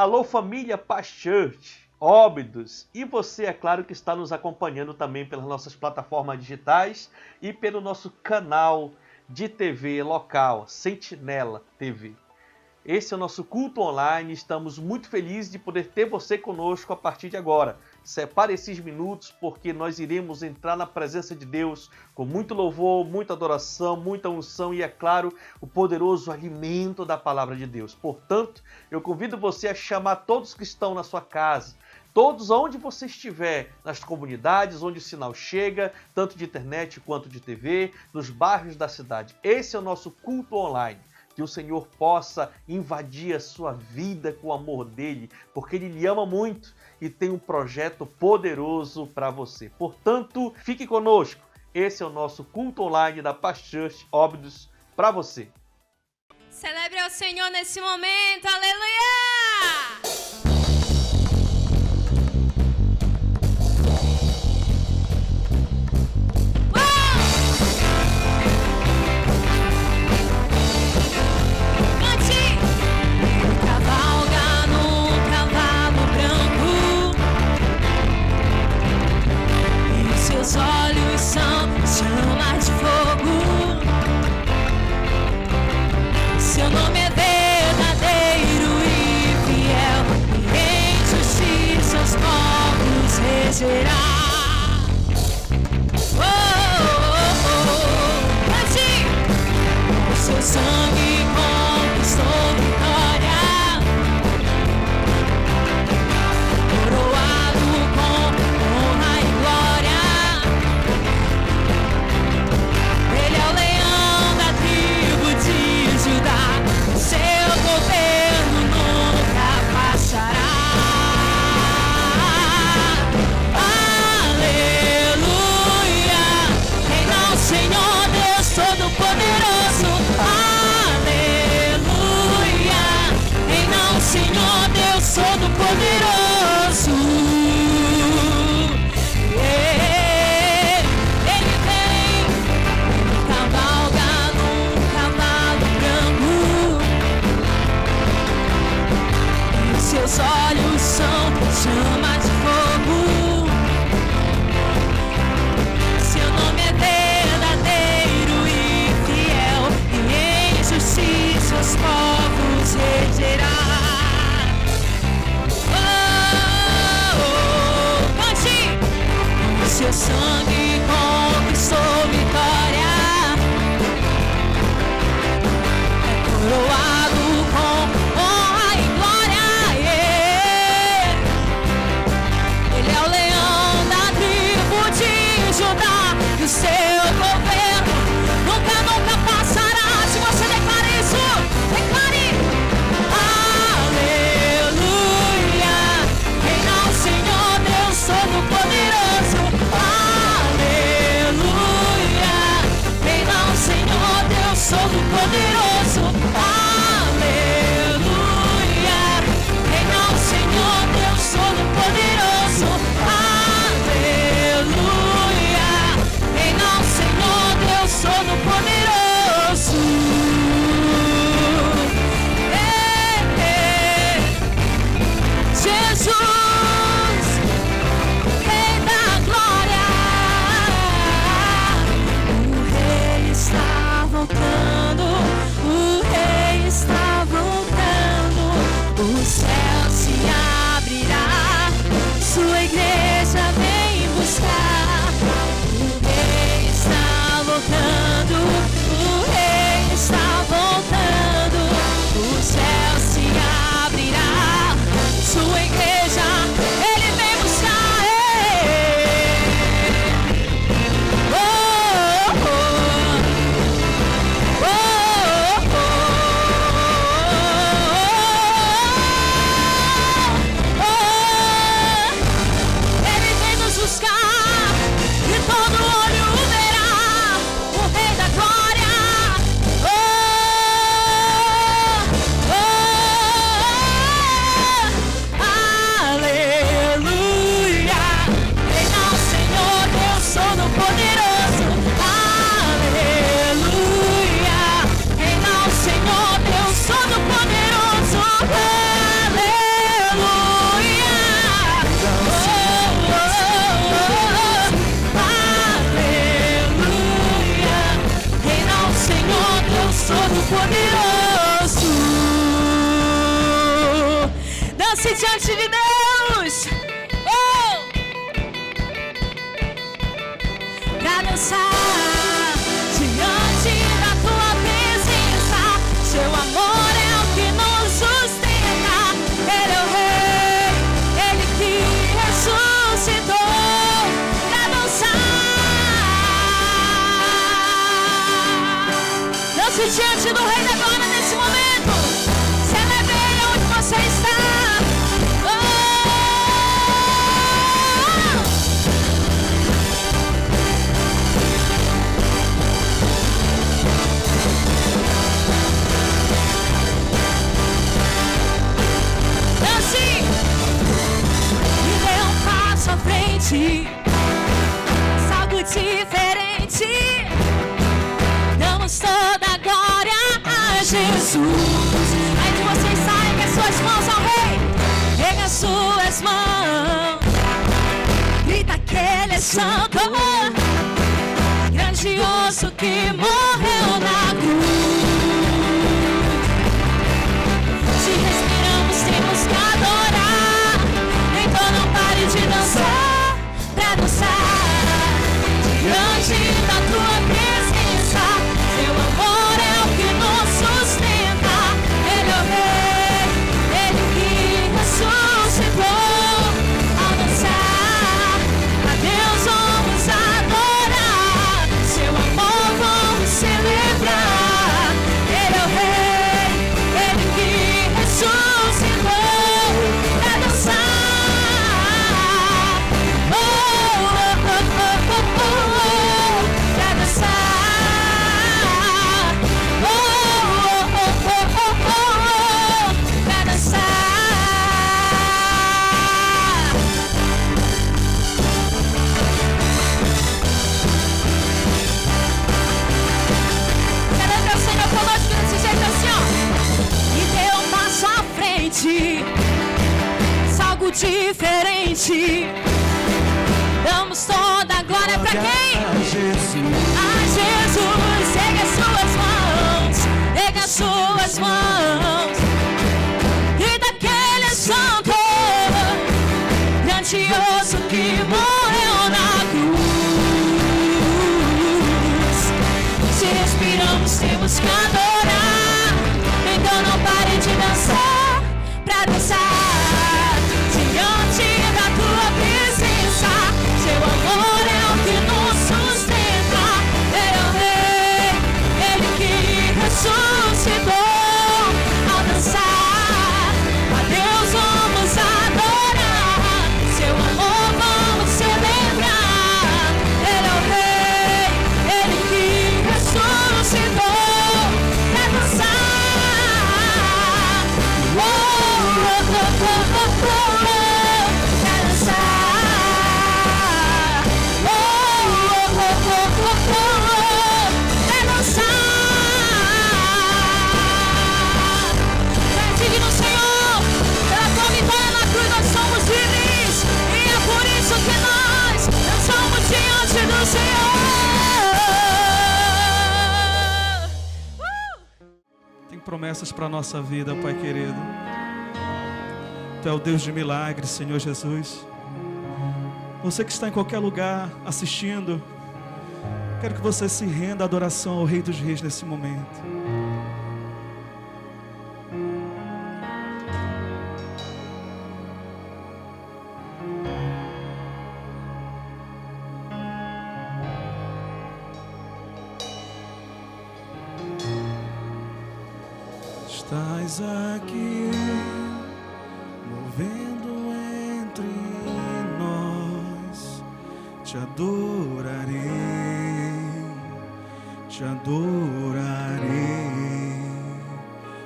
Alô família Paz Church, Óbidos, e você, é claro, que está nos acompanhando também pelas nossas plataformas digitais e pelo nosso canal de TV local, Sentinela TV. Esse é o nosso culto online, estamos muito felizes de poder ter você conosco a partir de agora. Separe esses minutos porque nós iremos entrar na presença de Deus com muito louvor, muita adoração, muita unção e, é claro, o poderoso alimento da palavra de Deus. Portanto, eu convido você a chamar todos que estão na sua casa, todos onde você estiver, nas comunidades onde o sinal chega, tanto de internet quanto de TV, nos bairros da cidade. Esse é o nosso culto online. Que o Senhor possa invadir a sua vida com o amor dele, porque ele lhe ama muito e tem um projeto poderoso para você. Portanto, fique conosco. Esse é o nosso culto online da Paz Church Óbidos para você. Celebre ao Senhor nesse momento. Aleluia! Seus olhos são chamas de fogo. Seu nome é verdadeiro e fiel, e em justiça os povos regerá. O seu sangue conquistou vitória. Seus olhos são chamas de fogo. Seu nome é verdadeiro e fiel, e em justiça os povos regerá. Oh! Todo-Poderoso. Dance diante de Deus. Pra dançar diante da tua presença. Seu amor é o que nos sustenta. Ele é o Rei, Ele que ressuscitou. Pra dançar, dance diante do Rei da Glória nesse momento. Celebre Ele onde você está. À frente, algo diferente. Damos toda a glória a Jesus. Aí de vocês saem, ergue as suas mãos ao Rei. Ergue as suas mãos. Grita que Ele é santo, grandioso que morreu na cruz. Se respiramos, temos que adorar. Então não pare de dançar, pra dançar diante da tua presença. Seu amor é o que nos sustenta. Ele é o Rei, Ele que ressuscitou. Ao dançar, a Deus vamos adorar. Seu amor vamos celebrar. Ele é o Rei, Ele que ressuscitou. Pra dançar. Algo diferente. Damos toda a glória pra quem? A Jesus. Ergue as suas mãos. Ergue as suas mãos. Grita que Ele é santo, grandioso que morreu na cruz. Se respiramos, temos que adorar. Então não pare de dançar, pra dançar diante da tua presença. Seu amor é o que nos sustenta. Ele é o Rei, Ele que ressuscitou. Ao dançar, a Deus vamos adorar. Seu amor vamos celebrar. Ele é o Rei, Ele que ressuscitou. Pra dançar. Promessas para a nossa vida, Pai querido. Tu é o Deus de milagres, Senhor Jesus. Você que está em qualquer lugar assistindo, quero que você se renda à adoração ao Rei dos Reis nesse momento. Estás aqui, movendo entre nós. Te adorarei, te adorarei.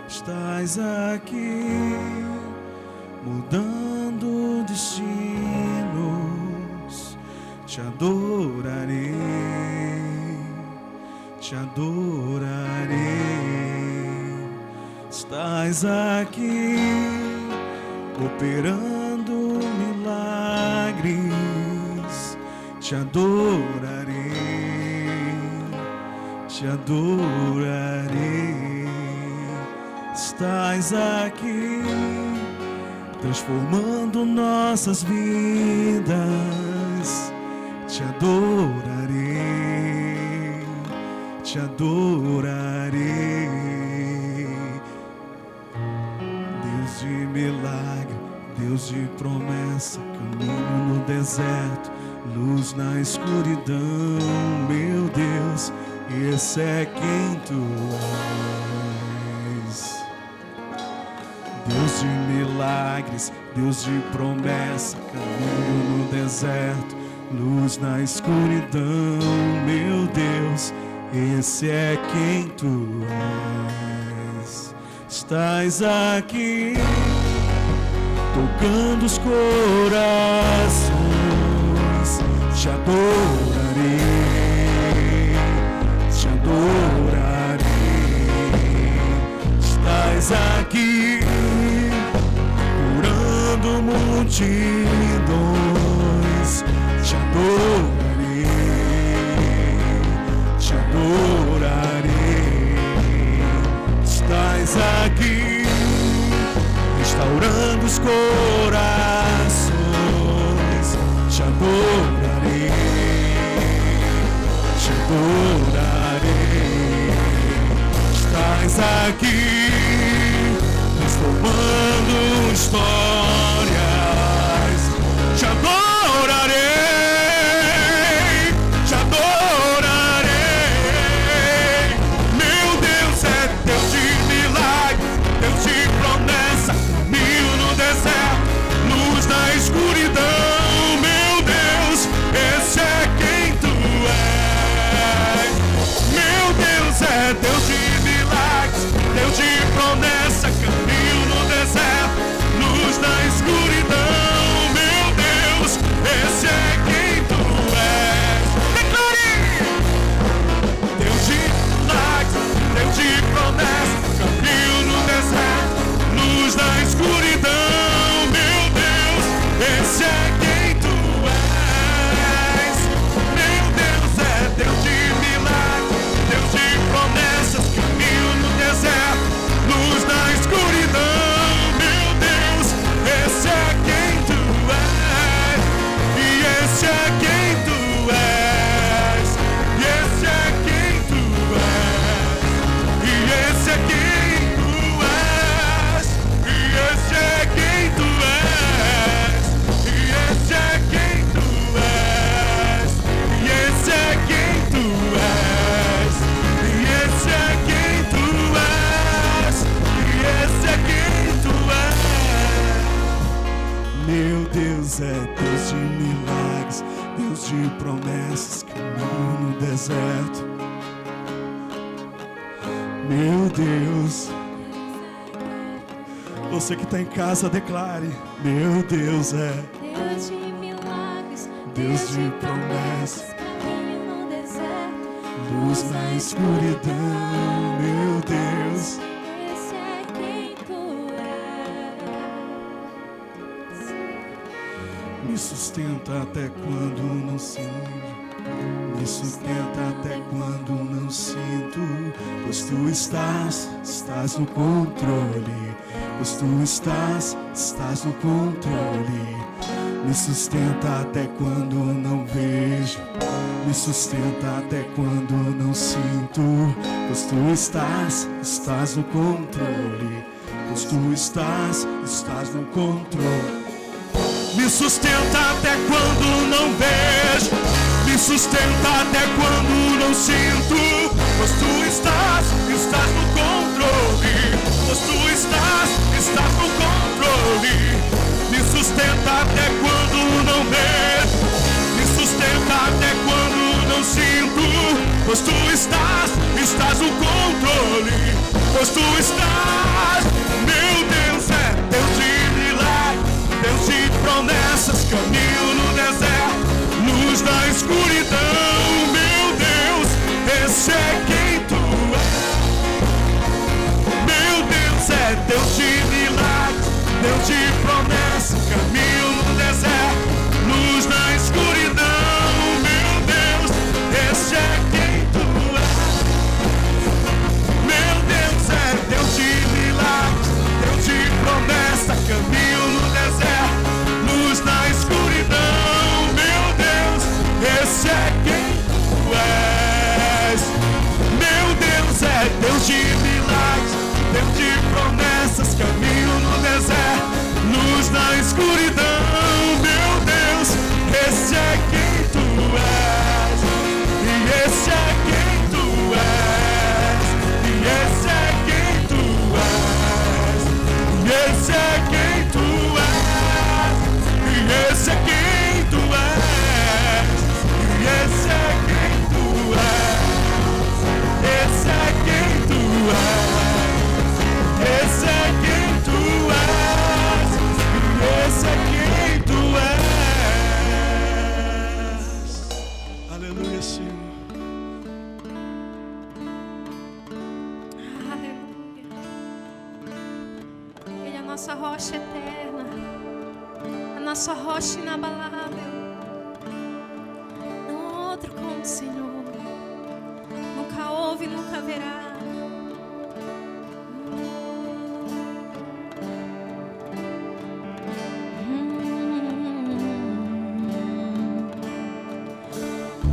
Estás aqui, mudando destinos. Te adorarei, te adorarei. Estás aqui, operando milagres. Te adorarei, te adorarei. estás aqui, transformando nossas vidas. Te adorarei, te adorarei. Deus de milagre, Deus de promessa, caminho no deserto, luz na escuridão. Meu Deus, esse é quem tu és. Deus de milagres, Deus de promessa, caminho no deserto, luz na escuridão. Meu Deus, esse é quem tu és. Estás aqui, tocando os corações. Te adorarei, te adorarei. Estás aqui, curando multidões. Te adorarei, te adorarei. Estás aqui, restaurando os corações. Te adorarei, te adorarei. Estás aqui, transformando histórias. Te adorarei, te adorarei. Meu Deus é Deus de milagre, Deus de promessa, caminho no deserto, luz na escuridão. Meu Deus, esse é quem tu és. Meu Deus é Deus de milagres, Deus de promessa, caminho no deserto, luz na escuridão. Meu Deus, esse é quem tu és. Declare! Deus de milagres, Deus de promessa, caminho no deserto, luz na escuridão. Meu Deus, esse é quem tu és. Meu Deus é Deus de milagres, Deus de promessas, caminho no deserto, luz na escuridão. Meu Deus, esse é quem tu és. E esse é quem tu és. E esse é quem tu és. E esse é quem tu és. E esse é quem tu és. E esse é quem tu és. E esse é quem tu és. E esse é quem tu és. E esse é quem tu és. Meu Deus é Deus de milagres, Deus de promessas, caminho no deserto. Meu Deus, você que está em casa, declare: meu Deus é Deus de milagres, Deus de promessas, caminho no deserto, luz na escuridão. Meu Deus, esse é quem tu és. me sustenta até quando não sinto, me sustenta até quando não sinto, pois tu estás no controle, pois tu estás no controle. Me sustenta até quando não vejo, me sustenta até quando não sinto, pois tu estás no controle, pois tu estás no controle. Me sustenta até quando não vejo, me sustenta até quando não sinto, pois tu estás no controle, pois tu estás no controle. Me sustenta até quando não vejo, me sustenta até quando não sinto, pois tu estás no controle, pois tu estás. Meu Deus é Deus de milagre, Deus de promessas, caminho no deserto, luz na escuridão. Meu Deus, esse é quem tu és. Meu Deus é Deus de milagres, Deus de promessas, caminho no deserto, luz na escuridão. Meu Deus, esse é quem tu és. Meu Deus é Deus de milagres, esse é quem tu és, e esse é quem tu és, esse é quem tu és, esse é quem tu és, e esse é quem tu és. Aleluia, Senhor. Nossa rocha eterna, a nossa rocha inabalável. Não há outro como o Senhor, nunca houve, nunca haverá.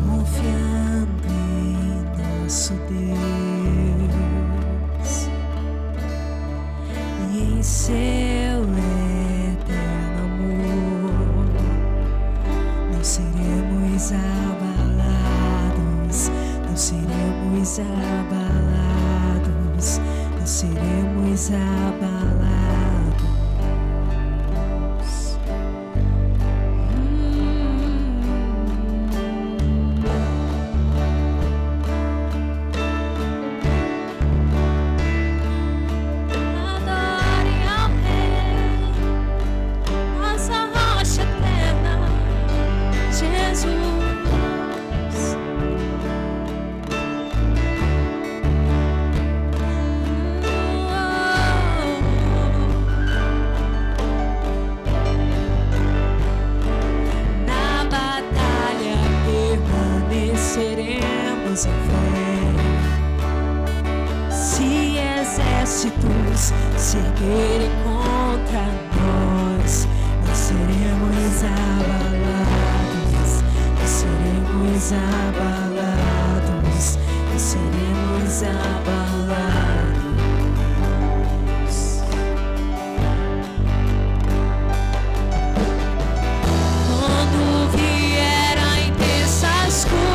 Confiando em nosso Deus e em seu eterno amor, não seremos abalados, não seremos abalados, não seremos abalados. Seremos em fé. Se exércitos se erguerem contra nós, não seremos abalados, não seremos abalados, não seremos abalados. Quando vier a intensa escuridão,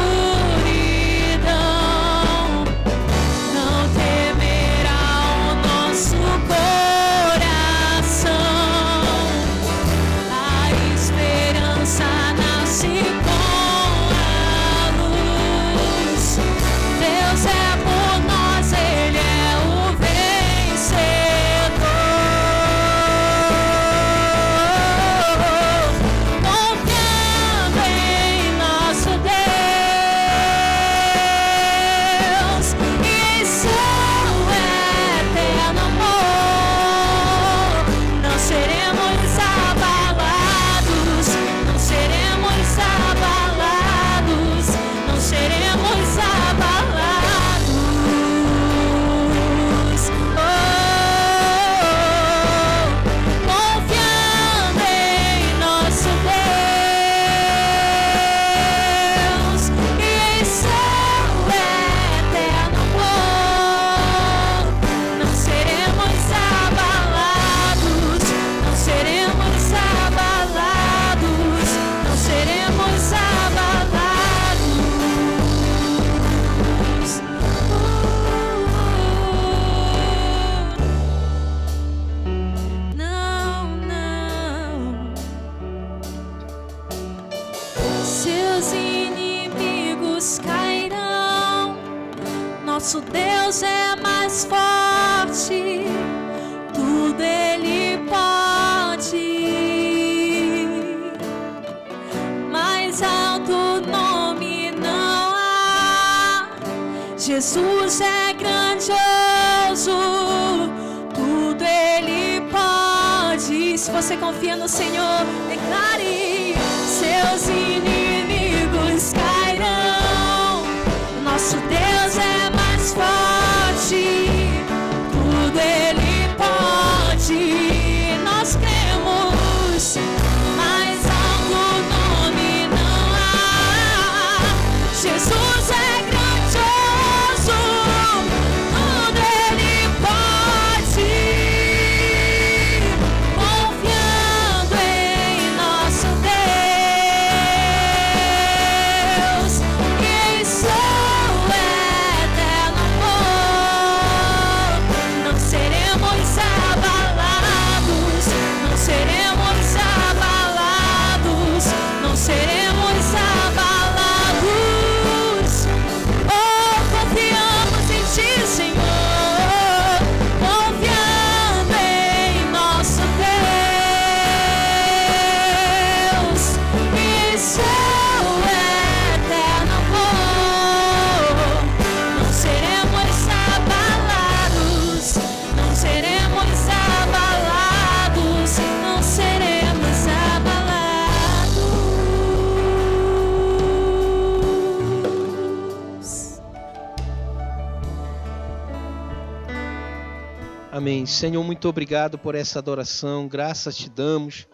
nosso Deus é mais forte, tudo Ele pode. Mais alto nome não há, Jesus é grandioso, tudo Ele pode. Se você confia no Senhor, declare: seus inimigos cairão. Nosso Deus é mais forte, tudo Ele pode. Nós cremos, mais alto nome não há. Jesus é grandioso, tudo Ele pode. Confiando em nosso Deus, que em seu Senhor, muito obrigado por essa adoração. Graças te damos,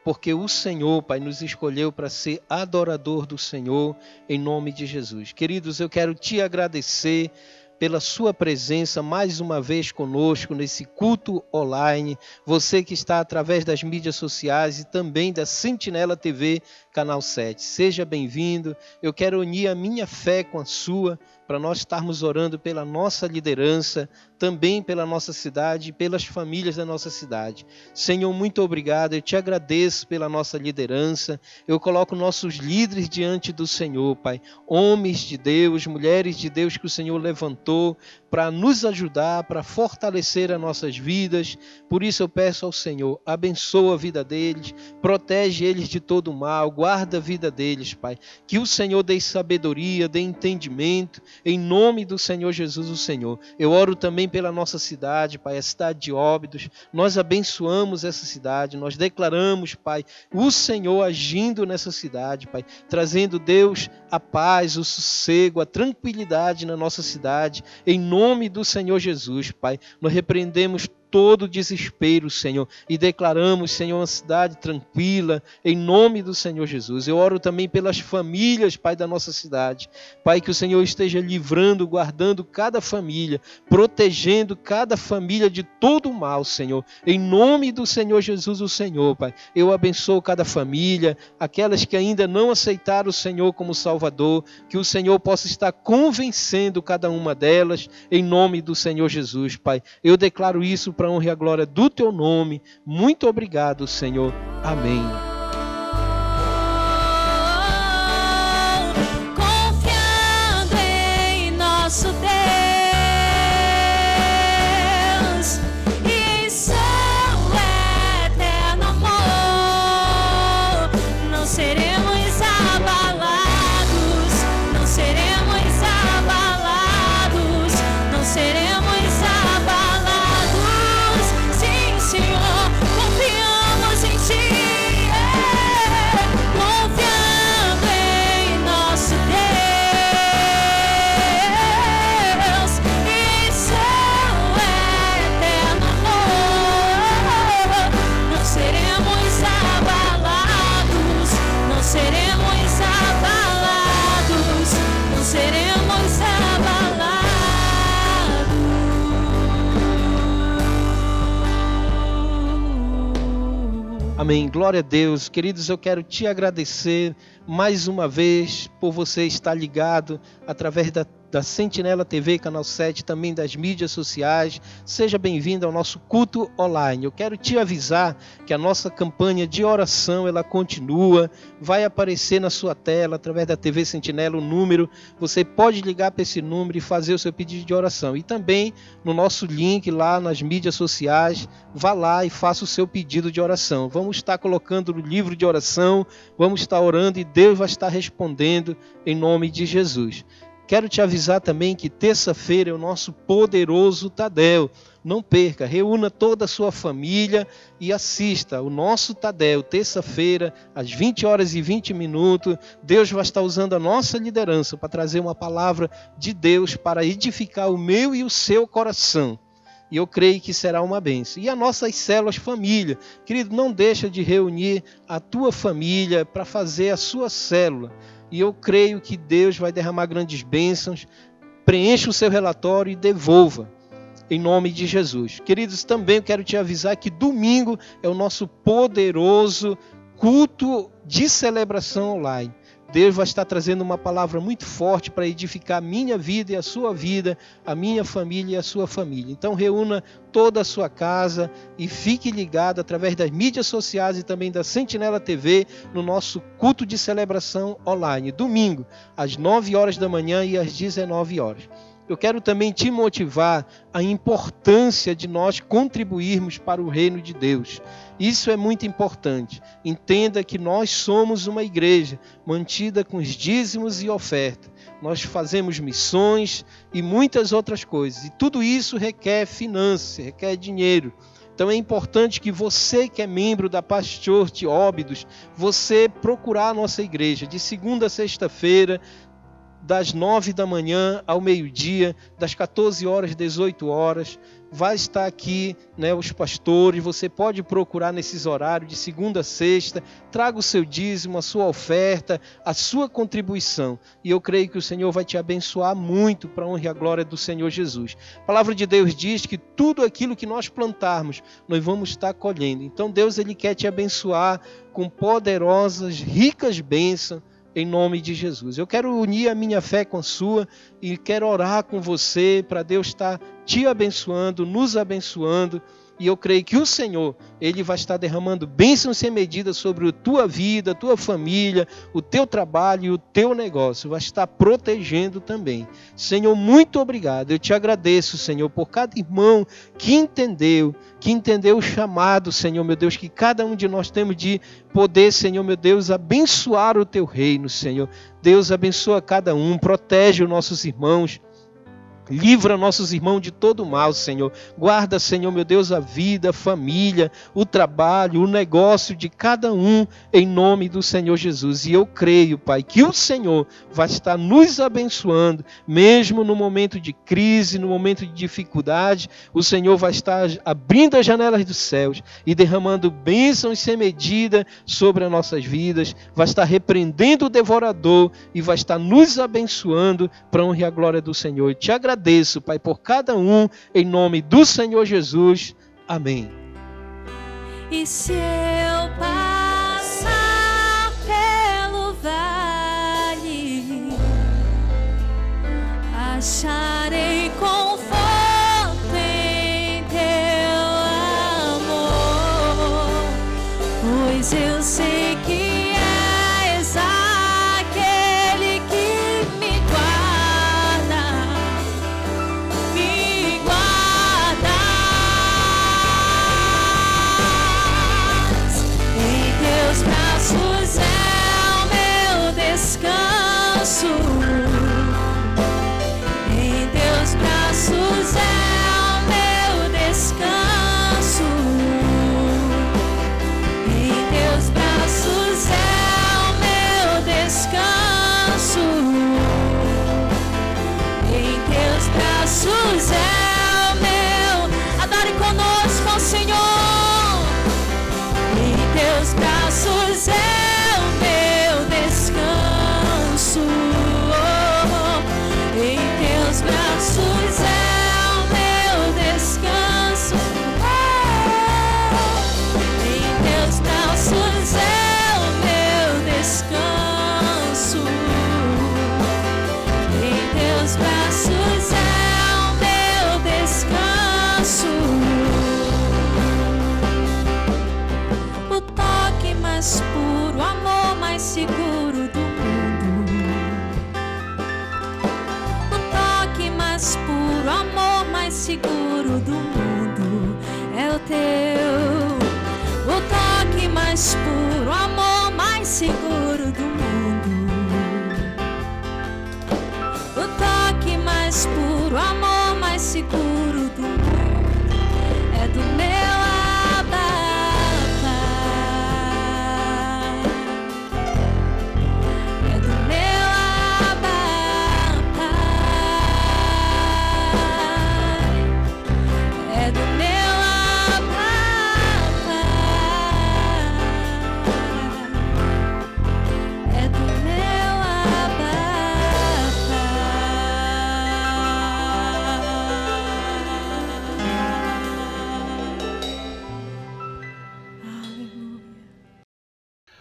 porque o Senhor, Pai, nos escolheu para ser adorador do Senhor, em nome de Jesus. Queridos, eu quero te agradecer pela sua presença mais uma vez conosco nesse culto online. Você que está através das mídias sociais e também da Sentinela TV, Canal 7. Seja bem-vindo. Eu quero unir a minha fé com a sua, para nós estarmos orando pela nossa liderança, também pela nossa cidade e pelas famílias da nossa cidade. Senhor, muito obrigado. Eu te agradeço pela nossa liderança. Eu coloco nossos líderes diante do Senhor, Pai. Homens de Deus, mulheres de Deus que o Senhor levantou para nos ajudar, para fortalecer as nossas vidas. Por isso eu peço ao Senhor, abençoa a vida deles, protege eles de todo mal, guarda a vida deles, Pai. Que o Senhor dê sabedoria, dê entendimento, em nome do Senhor Jesus, o Senhor. Eu oro também pela nossa cidade, Pai, a cidade de Óbidos. Nós abençoamos essa cidade, nós declaramos, Pai, o Senhor agindo nessa cidade, Pai, trazendo, Deus, a paz, o sossego, a tranquilidade na nossa cidade, em nome do Senhor Jesus, Pai. Nós repreendemos todo desespero, Senhor, e declaramos, Senhor, uma cidade tranquila, em nome do Senhor Jesus. Eu oro também pelas famílias, Pai, da nossa cidade. Pai, que o Senhor esteja livrando, guardando cada família, protegendo cada família de todo o mal, Senhor. Em nome do Senhor Jesus, o Senhor, Pai. Eu abençoo cada família, aquelas que ainda não aceitaram o Senhor como Salvador, que o Senhor possa estar convencendo cada uma delas, em nome do Senhor Jesus, Pai. Eu declaro isso para a honra e a glória do teu nome. Muito obrigado, Senhor. Amém. Confiando em nosso Deus e seu eterno amor, não seremos abalados, não seremos abalados, não seremos Amém. Glória a Deus. Queridos, eu quero te agradecer mais uma vez por você estar ligado através da Sentinela TV, Canal 7, também das mídias sociais. Seja bem-vindo ao nosso culto online. Eu quero te avisar que a nossa campanha de oração, ela continua. Vai aparecer na sua tela, através da TV Sentinela, o número. Você pode ligar para esse número e fazer o seu pedido de oração. E também no nosso link lá nas mídias sociais, vá lá e faça o seu pedido de oração. Vamos estar colocando no livro de oração, vamos estar orando e Deus vai estar respondendo em nome de Jesus. Quero te avisar também que terça-feira é o nosso poderoso Tadel. Não perca, reúna toda a sua família e assista o nosso Tadel, terça-feira, às 20h20. Deus vai estar usando a nossa liderança para trazer uma palavra de Deus para edificar o meu e o seu coração. E eu creio que será uma bênção. E as nossas células família. Querido, não deixa de reunir a tua família para fazer a sua célula. E eu creio que Deus vai derramar grandes bênçãos. Preencha o seu relatório e devolva, em nome de Jesus. Queridos, também eu quero te avisar que domingo é o nosso poderoso culto de celebração online. Deus vai estar trazendo uma palavra muito forte para edificar a minha vida e a sua vida, a minha família e a sua família. Então reúna toda a sua casa e fique ligado através das mídias sociais e também da Sentinela TV no nosso culto de celebração online. Domingo, às 9h da manhã e às 19h. Eu quero também te motivar a importância de nós contribuirmos para o reino de Deus. Isso é muito importante. Entenda que nós somos uma igreja mantida com os dízimos e oferta. Nós fazemos missões e muitas outras coisas. E tudo isso requer finanças, requer dinheiro. Então é importante que você que é membro da Paz Church Óbidos, você procurar a nossa igreja de segunda a sexta-feira, das 9 da manhã ao meio-dia, das 14 horas às 18 horas. Vai estar aqui, né, os pastores. Você pode procurar nesses horários de segunda a sexta. Traga o seu dízimo, a sua oferta, a sua contribuição. E eu creio que o Senhor vai te abençoar muito para a honra e a glória do Senhor Jesus. A palavra de Deus diz que tudo aquilo que nós plantarmos, nós vamos estar colhendo. Então Deus, ele quer te abençoar com poderosas, ricas bênçãos, em nome de Jesus. Eu quero unir a minha fé com a sua e quero orar com você para Deus estar te abençoando, nos abençoando. E eu creio que o Senhor, ele vai estar derramando bênçãos sem medida sobre a tua vida, a tua família, o teu trabalho e o teu negócio. Vai estar protegendo também. Senhor, muito obrigado. Eu te agradeço, Senhor, por cada irmão que entendeu o chamado, Senhor, meu Deus, que cada um de nós temos de poder, Senhor, meu Deus, abençoar o teu reino, Senhor. Deus abençoa cada um, protege os nossos irmãos. Livra nossos irmãos de todo mal, Senhor. Guarda, Senhor, meu Deus, a vida, a família, o trabalho, o negócio de cada um, em nome do Senhor Jesus. E eu creio, Pai, que o Senhor vai estar nos abençoando, mesmo no momento de crise, no momento de dificuldade. O Senhor vai estar abrindo as janelas dos céus e derramando bênçãos sem medida sobre as nossas vidas. Vai estar repreendendo o devorador e vai estar nos abençoando para a honra e a glória do Senhor. Eu te agradeço, Pai, por cada um, em nome do Senhor Jesus. Amém. E se eu passar pelo vale, acharei conforto em teu amor, pois eu sei que és aquele que me guarda, me guardas. Em teus braços é o meu descanso. Em teus braços é o meu descanso. Em teus braços é o meu descanso. Em teus braços é o meu. Adore conosco ao Senhor. Em teus braços é o meu descanso. Em teus braços é o meu descanso. Em teus braços é o meu descanso. Em teus braços é o meu descanso. O toque mais puro, o amor mais seguro do mundo. O toque mais puro, o amor mais seguro do mundo é o teu. O toque mais puro, o amor mais seguro do mundo. O toque mais puro, o amor mais seguro do mundo é do meu Abba Pai. É do meu Abba Pai. É do meu Abba Pai. É do meu Abba Pai.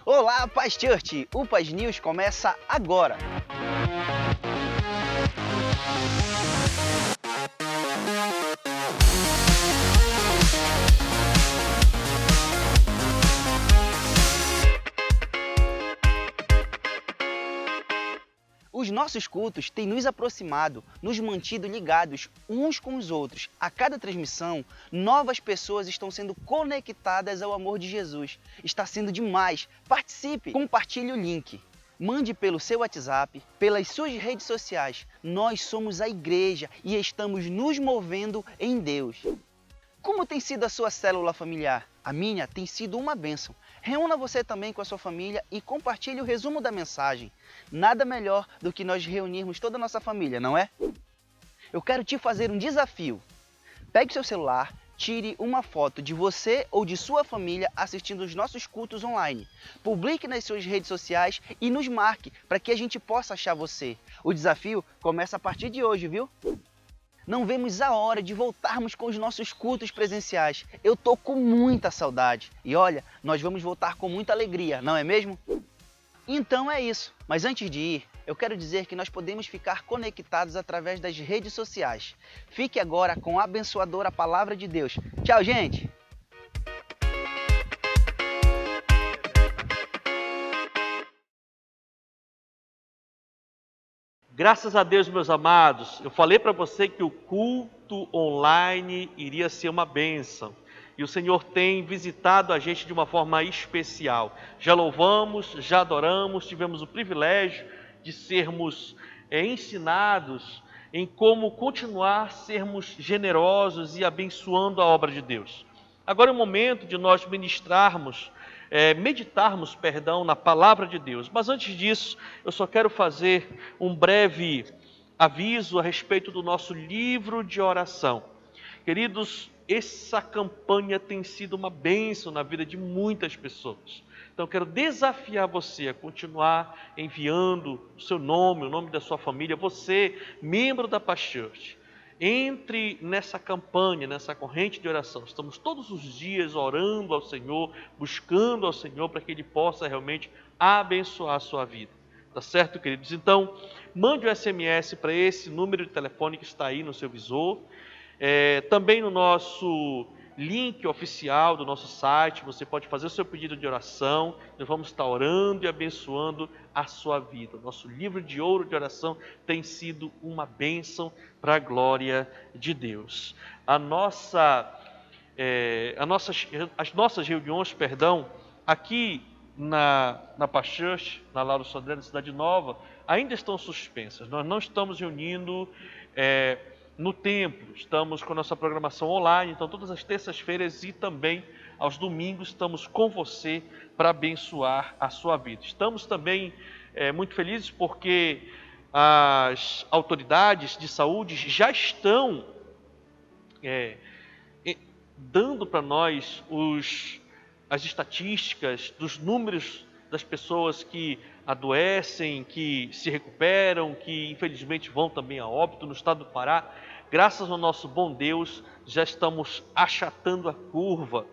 Olá, Paz Church! O Paz News começa agora! Os nossos cultos têm nos aproximado, nos mantido ligados uns com os outros. A cada transmissão, novas pessoas estão sendo conectadas ao amor de Jesus. Está sendo demais! Participe! Compartilhe o link. Mande pelo seu WhatsApp, pelas suas redes sociais. Nós somos a igreja e estamos nos movendo em Deus. Como tem sido a sua célula familiar? A minha tem sido uma bênção. Reúna você também com a sua família e compartilhe o resumo da mensagem. Nada melhor do que nós reunirmos toda a nossa família, não é? Eu quero te fazer um desafio. Pegue seu celular, tire uma foto de você ou de sua família assistindo os nossos cultos online. Publique nas suas redes sociais e nos marque para que a gente possa achar você. O desafio começa a partir de hoje, viu? Não vemos a hora de voltarmos com os nossos cultos presenciais. Eu tô com muita saudade. E olha, nós vamos voltar com muita alegria, não é mesmo? Então é isso. Mas antes de ir, eu quero dizer que nós podemos ficar conectados através das redes sociais. Fique agora com a abençoadora Palavra de Deus. Tchau, gente! Graças a Deus, meus amados, eu falei para você que o culto online iria ser uma bênção. E o Senhor tem visitado a gente de uma forma especial. Já louvamos, já adoramos, tivemos o privilégio de sermos ensinados em como continuar a sermos generosos e abençoando a obra de Deus. Agora é o momento de nós meditarmos na palavra de Deus. Mas antes disso, eu só quero fazer um breve aviso a respeito do nosso livro de oração. Queridos, essa campanha tem sido uma bênção na vida de muitas pessoas. Então, eu quero desafiar você a continuar enviando o seu nome, o nome da sua família, você, membro da Paz Church. Entre nessa campanha, nessa corrente de oração. Estamos todos os dias orando ao Senhor, buscando ao Senhor para que Ele possa realmente abençoar a sua vida. Tá certo, queridos? Então, mande um SMS para esse número de telefone que está aí no seu visor. Também no nosso link oficial do nosso site, você pode fazer o seu pedido de oração. Nós vamos estar orando e abençoando a sua vida. O nosso livro de ouro de oração tem sido uma bênção para a glória de Deus. As nossas reuniões, aqui na Paz Church, na Lauro Sodré, na Cidade Nova, ainda estão suspensas. Nós não estamos reunindo no templo, estamos com a nossa programação online, então todas as terças-feiras e também aos domingos estamos com você para abençoar a sua vida. Estamos também muito felizes porque as autoridades de saúde já estão dando para nós as estatísticas dos números das pessoas que adoecem, que se recuperam, que infelizmente vão também a óbito no estado do Pará. Graças ao nosso bom Deus, já estamos achatando a curva,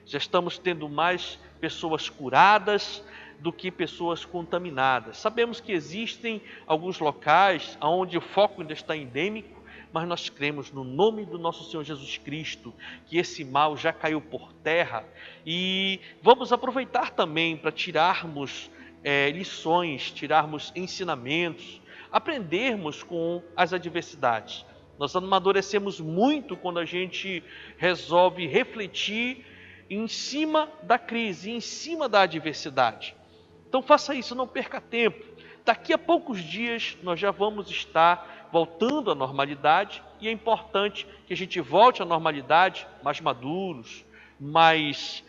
já estamos tendo mais pessoas curadas do que pessoas contaminadas. Sabemos que existem alguns locais onde o foco ainda está endêmico, mas nós cremos no nome do nosso Senhor Jesus Cristo, que esse mal já caiu por terra, e vamos aproveitar também para tirarmos lições, tirarmos ensinamentos, aprendermos com as adversidades. Nós amadurecemos muito quando a gente resolve refletir em cima da crise, em cima da adversidade. Então faça isso, não perca tempo. Daqui a poucos dias nós já vamos estar voltando à normalidade e é importante que a gente volte à normalidade mais maduros, mais,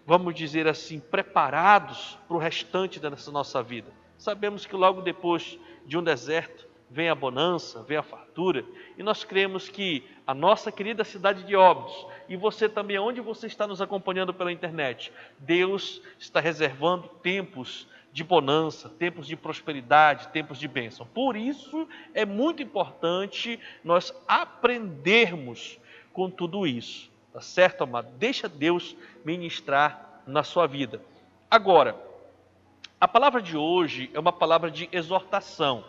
vamos dizer assim, preparados para o restante dessa nossa vida. Sabemos que logo depois de um deserto vem a bonança, vem a fartura, e nós cremos que a nossa querida cidade de Óbidos, e você também, onde você está nos acompanhando pela internet, Deus está reservando tempos de bonança, tempos de prosperidade, tempos de bênção. Por isso é muito importante nós aprendermos com tudo isso, tá certo, amado? Deixa Deus ministrar na sua vida. Agora, a palavra de hoje é uma palavra de exortação.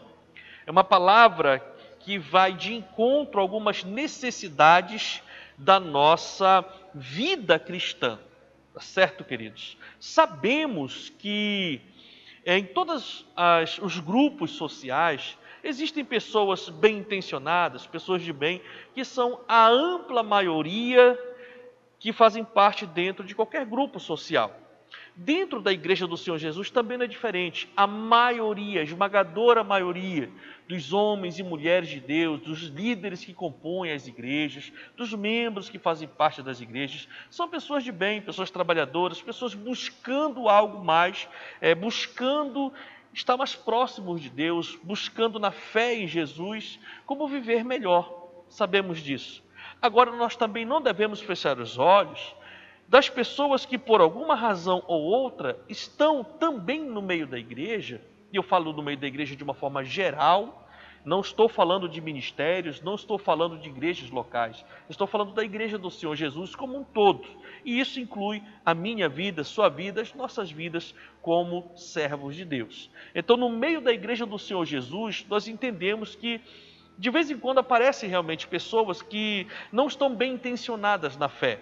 É uma palavra que vai de encontro a algumas necessidades da nossa vida cristã. Tá certo, queridos? Sabemos que em todos os grupos sociais existem pessoas bem intencionadas, pessoas de bem, que são a ampla maioria que fazem parte dentro de qualquer grupo social. Dentro da igreja do Senhor Jesus também não é diferente. A maioria, a esmagadora maioria dos homens e mulheres de Deus, dos líderes que compõem as igrejas, dos membros que fazem parte das igrejas, são pessoas de bem, pessoas trabalhadoras, pessoas buscando algo mais, buscando estar mais próximos de Deus, buscando na fé em Jesus como viver melhor. Sabemos disso. Agora, nós também não devemos fechar os olhos das pessoas que por alguma razão ou outra estão também no meio da igreja, e eu falo no meio da igreja de uma forma geral, não estou falando de ministérios, não estou falando de igrejas locais, estou falando da igreja do Senhor Jesus como um todo, e isso inclui a minha vida, sua vida, as nossas vidas como servos de Deus. Então, no meio da igreja do Senhor Jesus, nós entendemos que de vez em quando aparecem realmente pessoas que não estão bem intencionadas na fé.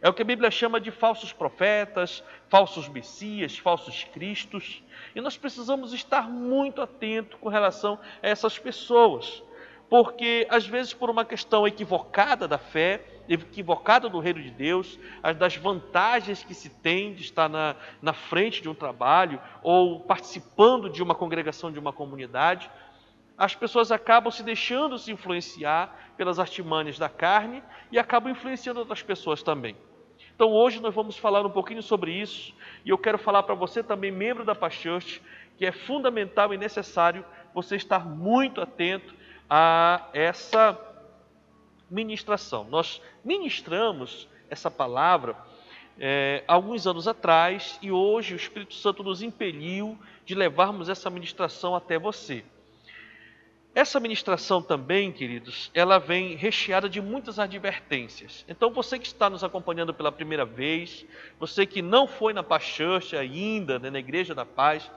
É o que a Bíblia chama de falsos profetas, falsos messias, falsos cristos. E nós precisamos estar muito atentos com relação a essas pessoas. Porque, às vezes, por uma questão equivocada da fé, equivocada do reino de Deus, das vantagens que se tem de estar na frente de um trabalho ou participando de uma congregação, de uma comunidade, as pessoas acabam se deixando se influenciar pelas artimanhas da carne e acabam influenciando outras pessoas também. Então hoje nós vamos falar um pouquinho sobre isso e eu quero falar para você também, membro da Paz Church, que é fundamental e necessário você estar muito atento a essa ministração. Nós ministramos essa palavra alguns anos atrás e hoje o Espírito Santo nos impeliu de levarmos essa ministração até você. Essa ministração também, queridos, ela vem recheada de muitas advertências. Então, você que está nos acompanhando pela primeira vez, você que não foi na Paz Church ainda, na Igreja da Paz,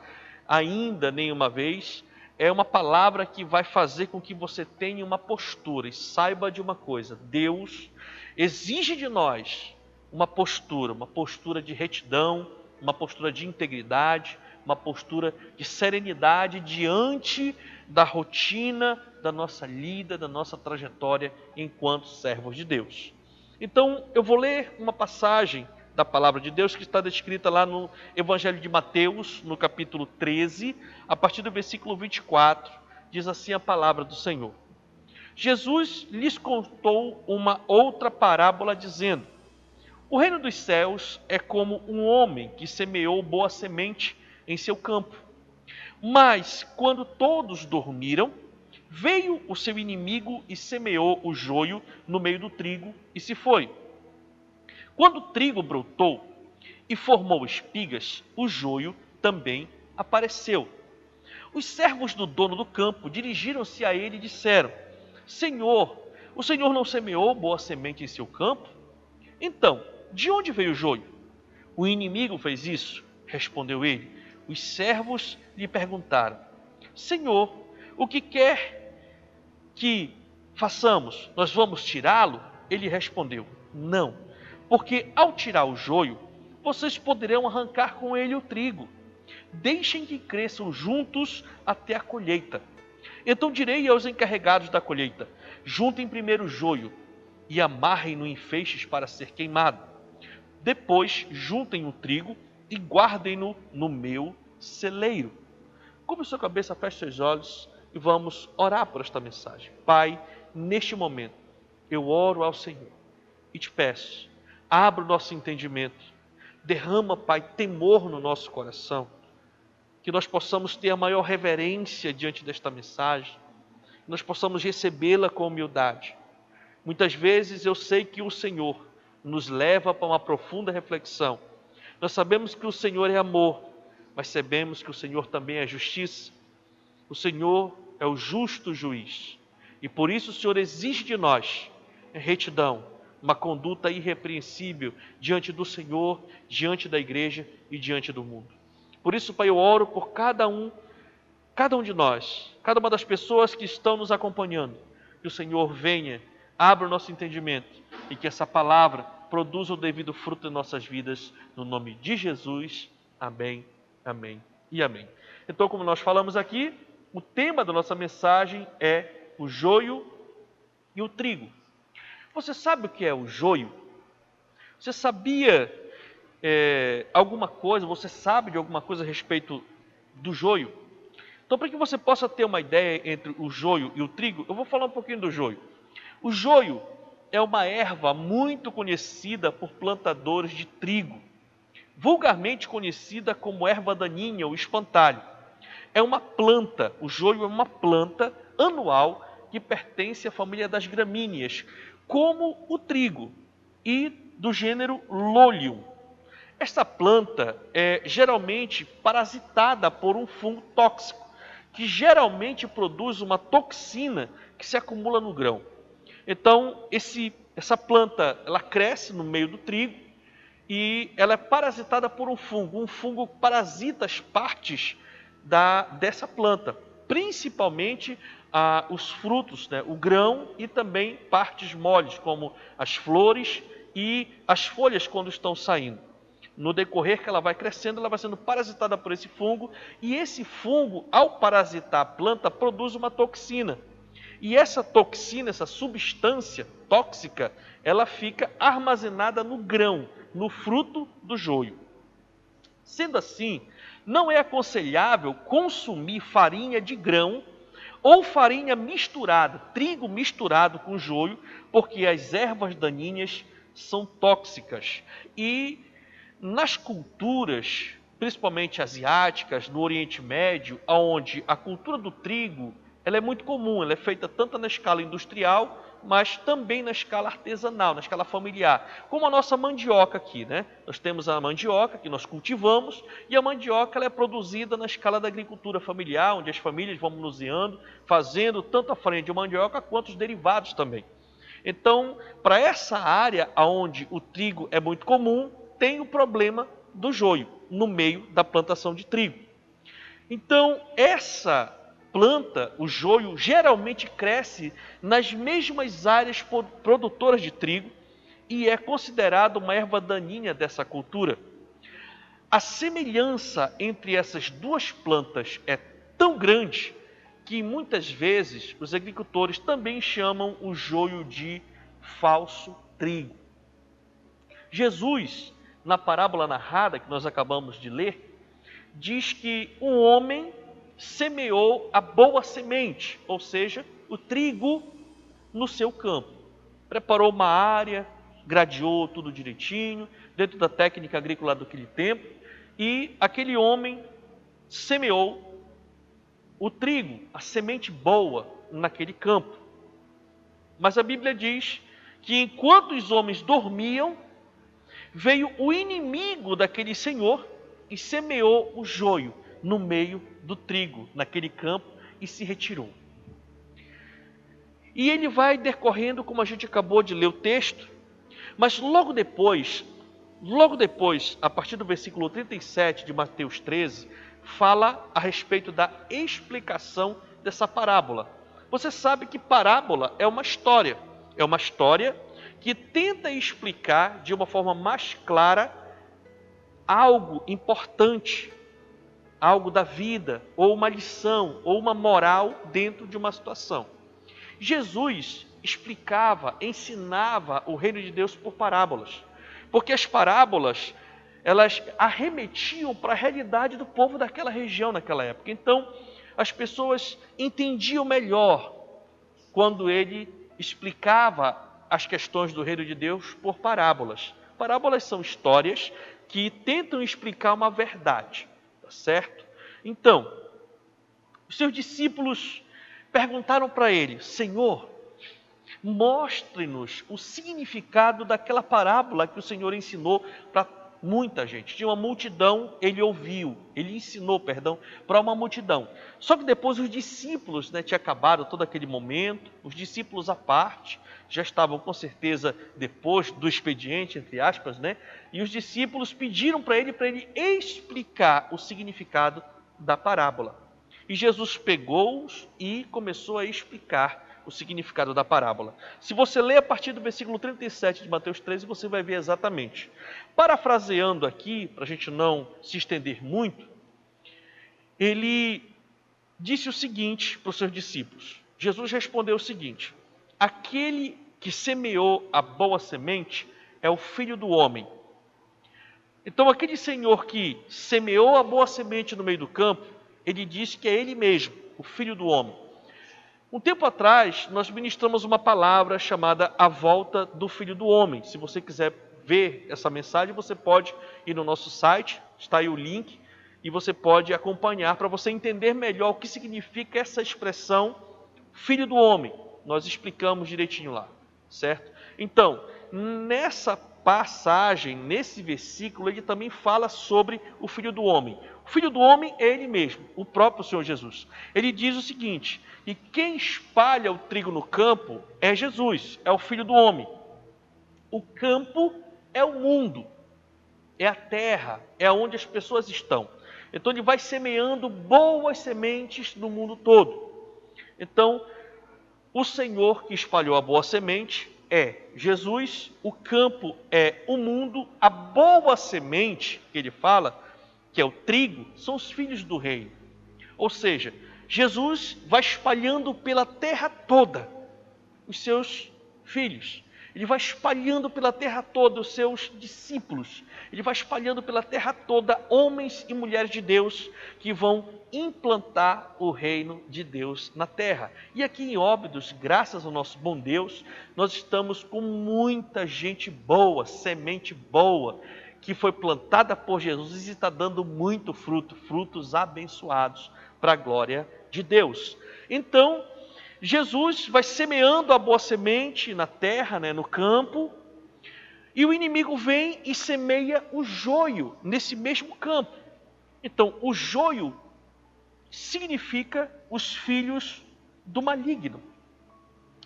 ainda nenhuma vez, é uma palavra que vai fazer com que você tenha uma postura e saiba de uma coisa: Deus exige de nós uma postura de retidão, uma postura de integridade, uma postura de serenidade diante da rotina da nossa lida, da nossa trajetória enquanto servos de Deus. Então, eu vou ler uma passagem da palavra de Deus que está descrita lá no Evangelho de Mateus, no capítulo 13, a partir do versículo 24, diz assim a palavra do Senhor. Jesus lhes contou uma outra parábola dizendo: o reino dos céus é como um homem que semeou boa semente em seu campo. Mas, quando todos dormiram, veio o seu inimigo e semeou o joio no meio do trigo e se foi. Quando o trigo brotou e formou espigas, o joio também apareceu. Os servos do dono do campo dirigiram-se a ele e disseram: Senhor, o Senhor não semeou boa semente em seu campo? Então, de onde veio o joio? O inimigo fez isso, respondeu ele. Os servos lhe perguntaram: Senhor, o que quer que façamos? Nós vamos tirá-lo? Ele respondeu: não, porque ao tirar o joio, vocês poderão arrancar com ele o trigo. Deixem que cresçam juntos até a colheita. Então direi aos encarregados da colheita: juntem primeiro o joio e amarrem-no em feixes para ser queimado. Depois juntem o trigo e guardem-no no meu celeiro. Cubra sua cabeça, feche seus olhos e vamos orar por esta mensagem. Pai, neste momento, eu oro ao Senhor e te peço, abra o nosso entendimento, derrama, Pai, temor no nosso coração, que nós possamos ter a maior reverência diante desta mensagem, que nós possamos recebê-la com humildade. Muitas vezes eu sei que o Senhor nos leva para uma profunda reflexão. Nós sabemos que o Senhor é amor, mas sabemos que o Senhor também é justiça. O Senhor é o justo juiz. E por isso o Senhor exige de nós retidão, uma conduta irrepreensível diante do Senhor, diante da igreja e diante do mundo. Por isso, Pai, eu oro por cada um de nós, cada uma das pessoas que estão nos acompanhando. Que o Senhor venha, abra o nosso entendimento e que essa palavra produza o devido fruto em nossas vidas, no nome de Jesus. Amém, amém e amém. Então, como nós falamos aqui, o tema da nossa mensagem é o joio e o trigo. Você sabe o que é o joio? Você sabia alguma coisa, você sabe de alguma coisa a respeito do joio? Então, para que você possa ter uma ideia entre o joio e o trigo, eu vou falar um pouquinho do joio. O joio é uma erva muito conhecida por plantadores de trigo, vulgarmente conhecida como erva daninha ou espantalho. É uma planta, o joio é uma planta anual que pertence à família das gramíneas, como o trigo, e do gênero Lolium. Esta planta é geralmente parasitada por um fungo tóxico, que geralmente produz uma toxina que se acumula no grão. Então, essa planta, ela cresce no meio do trigo e ela é parasitada por um fungo. Um fungo parasita as partes dessa planta, principalmente os frutos, né, o grão e também partes moles, como as flores e as folhas quando estão saindo. No decorrer que ela vai crescendo, ela vai sendo parasitada por esse fungo, e esse fungo, ao parasitar a planta, produz uma toxina. E essa toxina, essa substância tóxica, ela fica armazenada no grão, no fruto do joio. Sendo assim, não é aconselhável consumir farinha de grão ou farinha misturada, trigo misturado com joio, porque as ervas daninhas são tóxicas. E nas culturas, principalmente asiáticas, no Oriente Médio, onde a cultura do trigo ela é muito comum, ela é feita tanto na escala industrial, mas também na escala artesanal, na escala familiar, como a nossa mandioca aqui, né? Nós temos a mandioca que nós cultivamos, e a mandioca ela é produzida na escala da agricultura familiar, onde as famílias vão manuseando, fazendo tanto a farinha de mandioca quanto os derivados também. Então, para essa área onde o trigo é muito comum, tem o problema do joio no meio da plantação de trigo. Então, essa planta, o joio, geralmente cresce nas mesmas áreas produtoras de trigo e é considerado uma erva daninha dessa cultura. A semelhança entre essas duas plantas é tão grande que muitas vezes os agricultores também chamam o joio de falso trigo. Jesus, na parábola narrada que nós acabamos de ler, diz que um homem semeou a boa semente, ou seja, o trigo no seu campo. Preparou uma área, gradeou tudo direitinho, dentro da técnica agrícola daquele tempo, e aquele homem semeou o trigo, a semente boa, naquele campo. Mas a Bíblia diz que enquanto os homens dormiam, veio o inimigo daquele senhor e semeou o joio no meio do trigo, naquele campo, e se retirou. E ele vai decorrendo, como a gente acabou de ler o texto, mas logo depois, a partir do versículo 37 de Mateus 13, fala a respeito da explicação dessa parábola. Você sabe que parábola é uma história que tenta explicar de uma forma mais clara algo importante, algo da vida, ou uma lição, ou uma moral dentro de uma situação. Jesus explicava, ensinava o reino de Deus por parábolas, porque as parábolas, elas arremetiam para a realidade do povo daquela região naquela época. Então, as pessoas entendiam melhor quando ele explicava as questões do reino de Deus por parábolas. Parábolas são histórias que tentam explicar uma verdade, tá certo? Então, os seus discípulos perguntaram para ele: Senhor, mostre-nos o significado daquela parábola que o Senhor ensinou para muita gente. Tinha uma multidão, ele ensinou para uma multidão. Só que depois os discípulos, tinha acabado todo aquele momento, os discípulos à parte, já estavam com certeza depois do expediente, entre aspas, e os discípulos pediram para ele explicar o significado da parábola. E Jesus pegou-os e começou a explicar o significado da parábola. Se você ler a partir do versículo 37 de Mateus 13, você vai ver exatamente. Parafraseando aqui, para a gente não se estender muito, ele disse o seguinte para os seus discípulos. Jesus respondeu o seguinte: aquele que semeou a boa semente é o Filho do Homem. Então aquele Senhor que semeou a boa semente no meio do campo, ele diz que é ele mesmo, o Filho do Homem. Um tempo atrás, nós ministramos uma palavra chamada A Volta do Filho do Homem. Se você quiser ver essa mensagem, você pode ir no nosso site, está aí o link, e você pode acompanhar para você entender melhor o que significa essa expressão Filho do Homem. Nós explicamos direitinho lá, certo? Então, nessa passagem, nesse versículo, ele também fala sobre o Filho do Homem. O Filho do Homem é ele mesmo, o próprio Senhor Jesus. Ele diz o seguinte, e quem espalha o trigo no campo é Jesus, é o Filho do Homem. O campo é o mundo, é a terra, é onde as pessoas estão. Então ele vai semeando boas sementes no mundo todo. Então, o Senhor que espalhou a boa semente é Jesus, o campo é o mundo, a boa semente que ele fala, que é o trigo, são os filhos do reino. Ou seja, Jesus vai espalhando pela terra toda os seus filhos. Ele vai espalhando pela terra toda os seus discípulos. Ele vai espalhando pela terra toda homens e mulheres de Deus que vão implantar o reino de Deus na terra. E aqui em Óbidos, graças ao nosso bom Deus, nós estamos com muita gente boa, semente boa, que foi plantada por Jesus e está dando muito fruto, frutos abençoados para a glória de Deus. Então, Jesus vai semeando a boa semente na terra, no campo, e o inimigo vem e semeia o joio nesse mesmo campo. Então, o joio significa os filhos do maligno.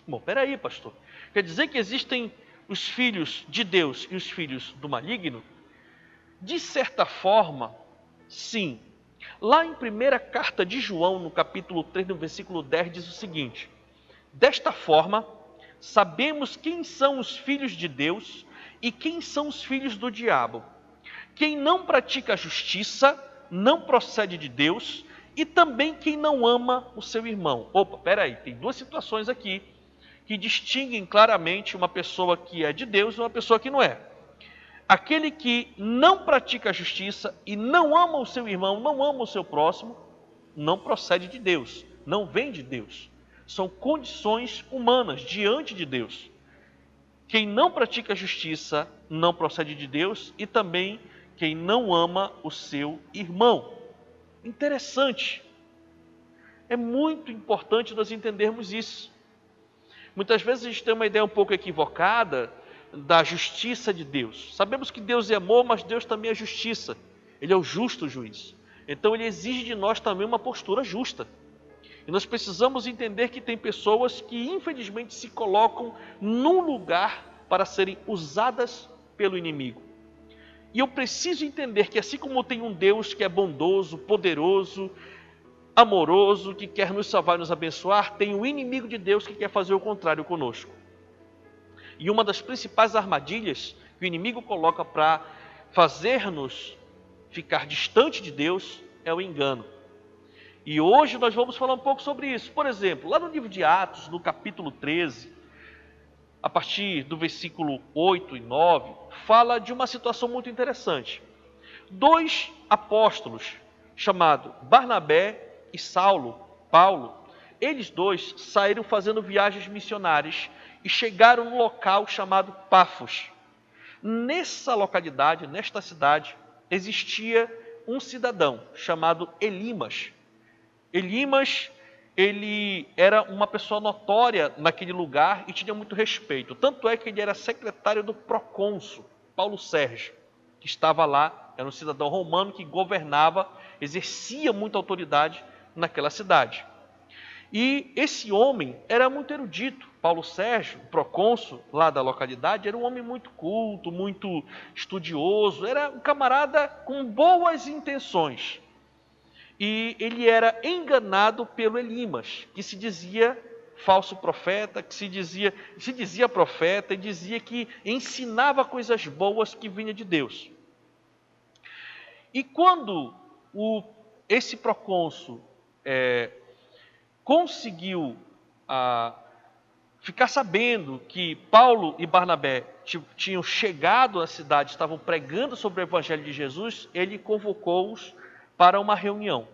Bom, peraí, pastor. Quer dizer que existem os filhos de Deus e os filhos do maligno? De certa forma, sim. Lá em 1ª carta de João, no capítulo 3, no versículo 10, diz o seguinte: desta forma, sabemos quem são os filhos de Deus e quem são os filhos do diabo. Quem não pratica a justiça não procede de Deus, e também quem não ama o seu irmão. Opa, peraí, tem duas situações aqui que distinguem claramente uma pessoa que é de Deus e uma pessoa que não é. Aquele que não pratica a justiça e não ama o seu irmão, não ama o seu próximo, não procede de Deus, não vem de Deus. São condições humanas diante de Deus. Quem não pratica a justiça não procede de Deus e também quem não ama o seu irmão. Interessante. É muito importante nós entendermos isso. Muitas vezes a gente tem uma ideia um pouco equivocada da justiça de Deus. Sabemos que Deus é amor, mas Deus também é justiça. Ele é o justo juiz. Então ele exige de nós também uma postura justa. E nós precisamos entender que tem pessoas que infelizmente se colocam num lugar para serem usadas pelo inimigo. E eu preciso entender que assim como tem um Deus que é bondoso, poderoso, amoroso, que quer nos salvar e nos abençoar, tem o inimigo de Deus que quer fazer o contrário conosco. E uma das principais armadilhas que o inimigo coloca para fazer-nos ficar distante de Deus é o engano. E hoje nós vamos falar um pouco sobre isso. Por exemplo, lá no livro de Atos, no capítulo 13, a partir do versículo 8 e 9, fala de uma situação muito interessante. 2 apóstolos, chamados Barnabé e Paulo, eles dois saíram fazendo viagens missionárias e chegaram num local chamado Pafos. Nessa localidade, nesta cidade, existia um cidadão chamado Elimas. Elimas, ele era uma pessoa notória naquele lugar e tinha muito respeito. Tanto é que ele era secretário do procônsul, Paulo Sérgio, que estava lá, era um cidadão romano que governava, exercia muita autoridade naquela cidade. E esse homem era muito erudito. Paulo Sérgio, o procônsul lá da localidade, era um homem muito culto, muito estudioso, era um camarada com boas intenções. E ele era enganado pelo Elimas, que se dizia falso profeta, que se dizia profeta e dizia que ensinava coisas boas que vinha de Deus. E quando esse procônsul conseguiu ficar sabendo que Paulo e Barnabé tinham chegado à cidade, estavam pregando sobre o Evangelho de Jesus, ele convocou-os para uma reunião.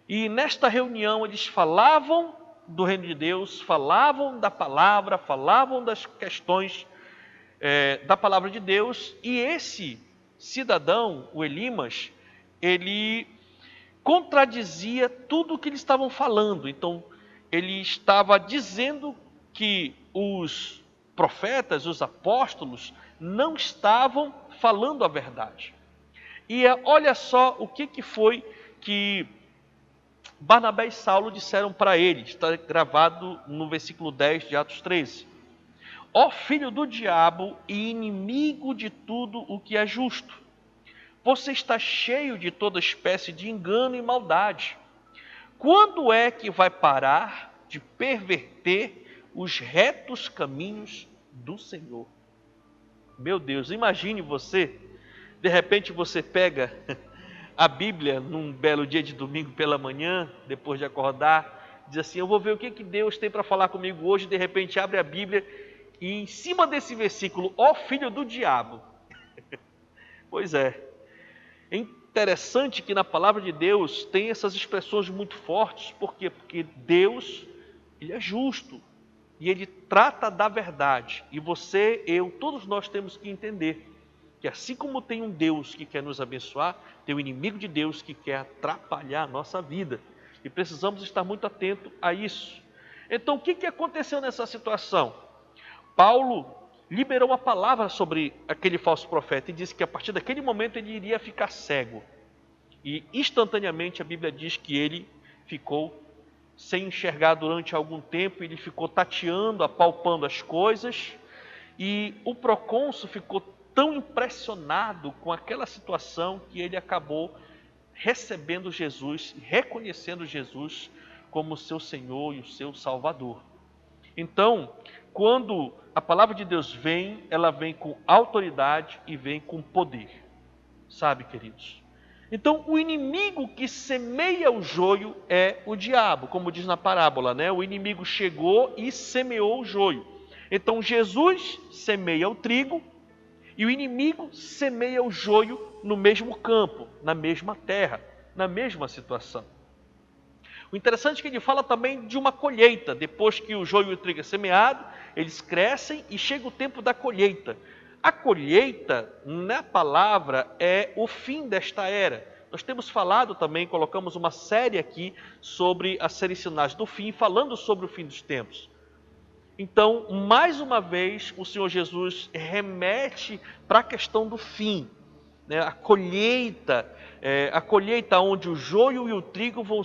E nesta reunião eles falavam do reino de Deus, falavam da palavra, falavam das questões da palavra de Deus, e esse cidadão, o Elimas, ele contradizia tudo o que eles estavam falando. Então, ele estava dizendo que os profetas, os apóstolos, não estavam falando a verdade. E olha só o que foi que Barnabé e Saulo disseram para ele. Está gravado no versículo 10 de Atos 13. Ó filho do diabo e inimigo de tudo o que é justo, você está cheio de toda espécie de engano e maldade. Quando é que vai parar de perverter os retos caminhos do Senhor? Meu Deus, imagine você, de repente você pega a Bíblia num belo dia de domingo pela manhã, depois de acordar, diz assim, eu vou ver o que Deus tem para falar comigo hoje, de repente abre a Bíblia e em cima desse versículo, ó filho do diabo. Pois é interessante que na palavra de Deus tem essas expressões muito fortes. Por quê? Porque Deus, Ele é justo e Ele trata da verdade. E você, eu, todos nós temos que entender que assim como tem um Deus que quer nos abençoar, tem um inimigo de Deus que quer atrapalhar a nossa vida. E precisamos estar muito atentos a isso. Então, o que aconteceu nessa situação? Paulo liberou uma palavra sobre aquele falso profeta e disse que a partir daquele momento ele iria ficar cego. E instantaneamente a Bíblia diz que ele ficou sem enxergar durante algum tempo, ele ficou tateando, apalpando as coisas, e o procônsul ficou tão impressionado com aquela situação que ele acabou recebendo Jesus, reconhecendo Jesus como seu Senhor e o seu Salvador. Então, quando a palavra de Deus vem, ela vem com autoridade e vem com poder. Sabe, queridos? Então, o inimigo que semeia o joio é o diabo, como diz na parábola, né? O inimigo chegou e semeou o joio. Então, Jesus semeia o trigo e o inimigo semeia o joio no mesmo campo, na mesma terra, na mesma situação. O interessante é que ele fala também de uma colheita. Depois que o joio e o trigo é semeado, eles crescem e chega o tempo da colheita. A colheita, na palavra, é o fim desta era. Nós temos falado também, colocamos uma série aqui sobre as série Sinais do Fim, falando sobre o fim dos tempos. Então, mais uma vez, o Senhor Jesus remete para a questão do fim. A colheita onde o joio e o trigo vão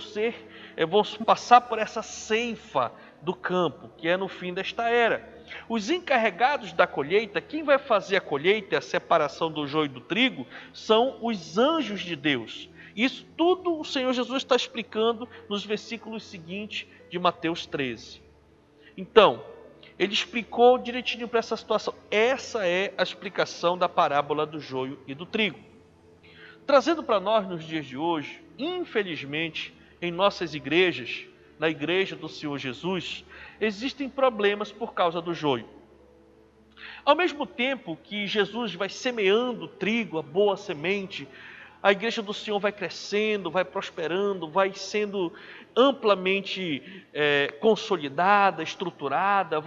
passar por essa ceifa do campo, que é no fim desta era. Os encarregados da colheita, quem vai fazer a colheita, a separação do joio e do trigo, são os anjos de Deus. Isso tudo o Senhor Jesus está explicando nos versículos seguintes de Mateus 13. Então, ele explicou direitinho para essa situação. Essa é a explicação da parábola do joio e do trigo. Trazendo para nós nos dias de hoje, infelizmente, em nossas igrejas, na igreja do Senhor Jesus, existem problemas por causa do joio. Ao mesmo tempo que Jesus vai semeando o trigo, a boa semente, a igreja do Senhor vai crescendo, vai prosperando, vai sendo amplamente consolidada, estruturada.